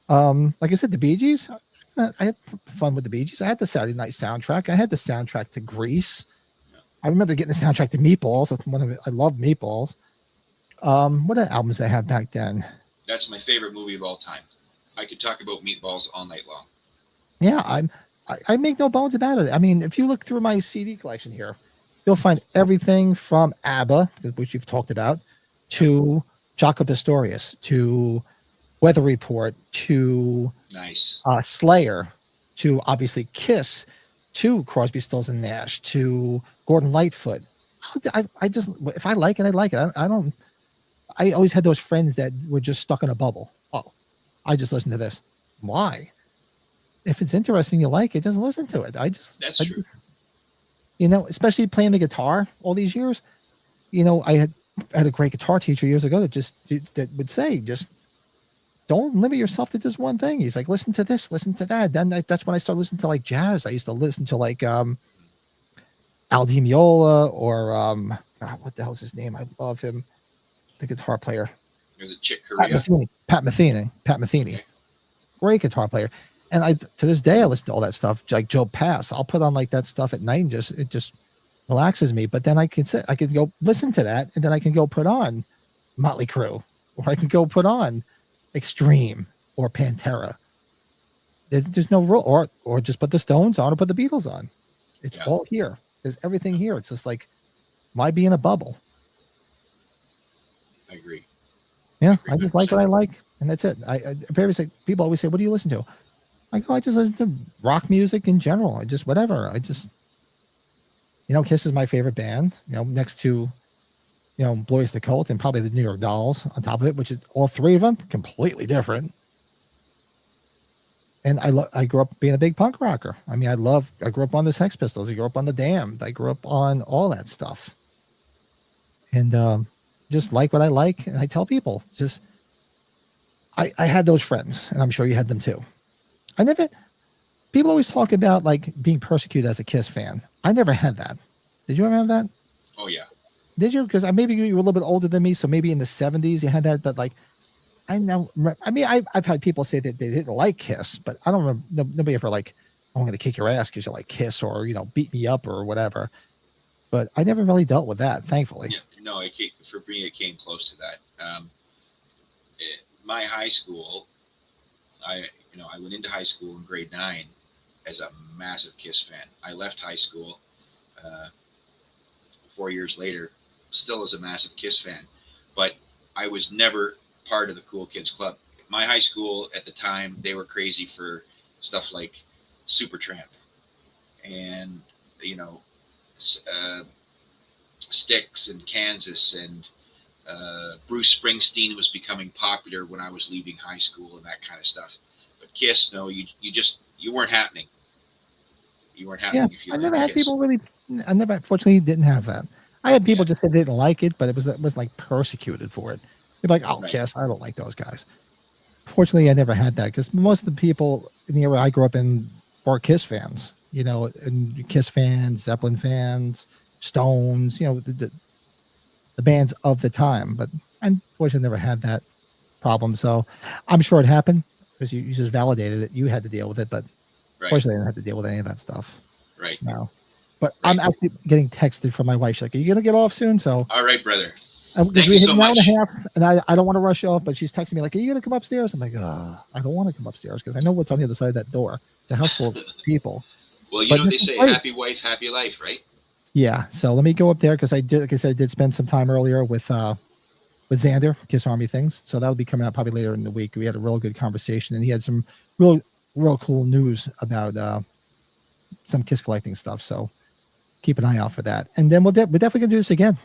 Like I said, the Bee Gees. I had fun with the Bee Gees. I had the Saturday Night soundtrack. I had the soundtrack to Grease. I remember getting the soundtrack to Meatballs. I love Meatballs. What albums did I have back then? That's my favorite movie of all time. I could talk about Meatballs all night long. Yeah, I make no bones about it. I mean, if you look through my CD collection here, you'll find everything from ABBA, which you've talked about, to Jaco Pastorius, to Weather Report, to Slayer, to obviously Kiss, to Crosby, Stills and Nash, to Gordon Lightfoot. I just, if I like it, I like it. I always had those friends that were just stuck in a bubble. Oh, I just listen to this. Why? If it's interesting, you like it, just listen to it. That's true. Especially playing the guitar all these years. I had a great guitar teacher years ago that would say, just don't limit yourself to just one thing. He's like, listen to this, listen to that. Then that's when I started listening to like jazz. I used to listen to like Al Di Meola or God, what the hell's his name? I love him, the guitar player. Is it Chick Corea? Pat Metheny. Okay. Great guitar player. And to this day, I listen to all that stuff, like Joe Pass. I'll put on like that stuff at night and it just relaxes me. But then I can go listen to that, and then I can go put on Motley Crue, or I can go put on Extreme or Pantera. There's no rule, or just put the Stones on or put the Beatles on. It's all here. There's everything here. It's just like, why be in a bubble? I agree. Yeah, I just like what I like, and that's it. People always say, "What do you listen to?" I just listen to rock music in general. I just whatever. Kiss is my favorite band. Next to, Blois the Cult and probably the New York Dolls on top of it, which is all three of them completely different. And I grew up being a big punk rocker. I mean, I grew up on the Sex Pistols. I grew up on the Damned. I grew up on all that stuff. And just like what I like, and I tell people, I had those friends, and I'm sure you had them too. People always talk about like being persecuted as a Kiss fan. I never had that. Did you ever have that? Oh yeah. Did you? Because maybe you were a little bit older than me, so maybe in the 70s you had that. But like, I know. I mean, I've had people say that they didn't like Kiss, but I don't remember. Nobody ever like, I'm going to kick your ass because you like Kiss, or beat me up or whatever. But I never really dealt with that, thankfully. Yeah, no, for me it came close to that. My high school, I went into high school in grade 9 as a massive Kiss fan. I left high school 4 years later, still as a massive Kiss fan, but I was never part of the Cool Kids Club. My high school at the time, they were crazy for stuff like Supertramp and you know, Styx and Kansas, and Bruce Springsteen was becoming popular when I was leaving high school and that kind of stuff. But Kiss, no, you weren't happening. You weren't Yeah, happening if you I never liked had Kiss. people really. I never, fortunately, didn't have that. I had people Yeah. just that didn't like it, but it was like persecuted for it. They'd be like, "Oh, Right. Kiss, I don't like those guys." Fortunately, I never had that because most of the people in the area I grew up in were Kiss fans. You know, and Kiss fans, Zeppelin fans, Stones. You know, the bands of the time. But unfortunately, never had that problem. So I'm sure it happened because you just validated it. You had to deal with it, but Right. fortunately, I didn't have to deal with any of that stuff. Right. No. But Right. I'm actually getting texted from my wife. She's like, "Are you gonna get off soon?" So All right, brother. because Thank we you had so an hour and much. a half, and I don't want to rush off, but she's texting me like, "Are you gonna come upstairs?" I'm like, I don't want to come upstairs because I know what's on the other side of that door. It's a house full of people. Well, you But know what this they is say: great. happy wife, happy life, right? Yeah. So let me go up there because I did, like I said, I did spend some time earlier with Xander, Kiss Army things. So that'll be coming out probably later in the week. We had a real good conversation, and he had some real cool news about some Kiss collecting stuff. So keep an eye out for that. And then we're definitely gonna do this again.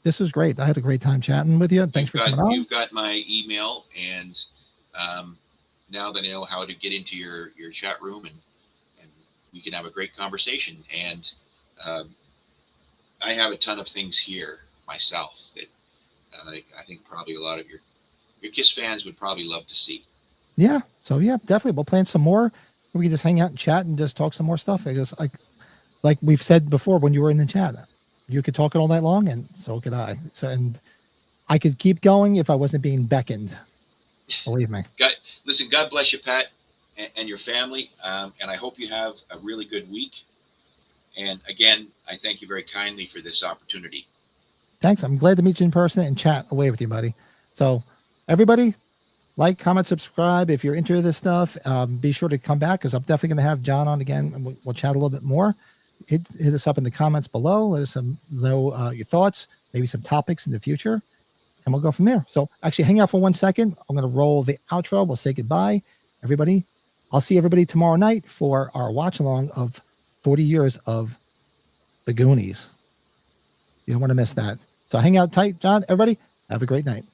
This was great. I had a great time chatting with you. Thanks for coming on. You've got my email, and now that I know how to get into your chat room, and we can have a great conversation. And I have a ton of things here myself that I think probably a lot of your Kiss fans would probably love to see. Yeah. So yeah, definitely. We'll plan some more. We can just hang out and chat and just talk some more stuff. I just like we've said before when you were in the chat, you could talk it all night long, and so could I. So and I could keep going if I wasn't being beckoned. Believe me. Listen, God bless you, Pat, and your family, and I hope you have a really good week. And again, I thank you very kindly for this opportunity. Thanks. I'm glad to meet you in person and chat away with you, buddy. So everybody, like, comment, subscribe if you're into this stuff. Be sure to come back because I'm definitely going to have John on again, and we'll chat a little bit more. Hit us up in the comments below. Let us know your thoughts, maybe some topics in the future, and we'll go from there. So actually hang out for 1 second. I'm going to roll the outro. We'll say goodbye, everybody. I'll see everybody tomorrow night for our watch along of 40 years of the Goonies. You don't want to miss that. So hang out tight, John. Everybody, have a great night.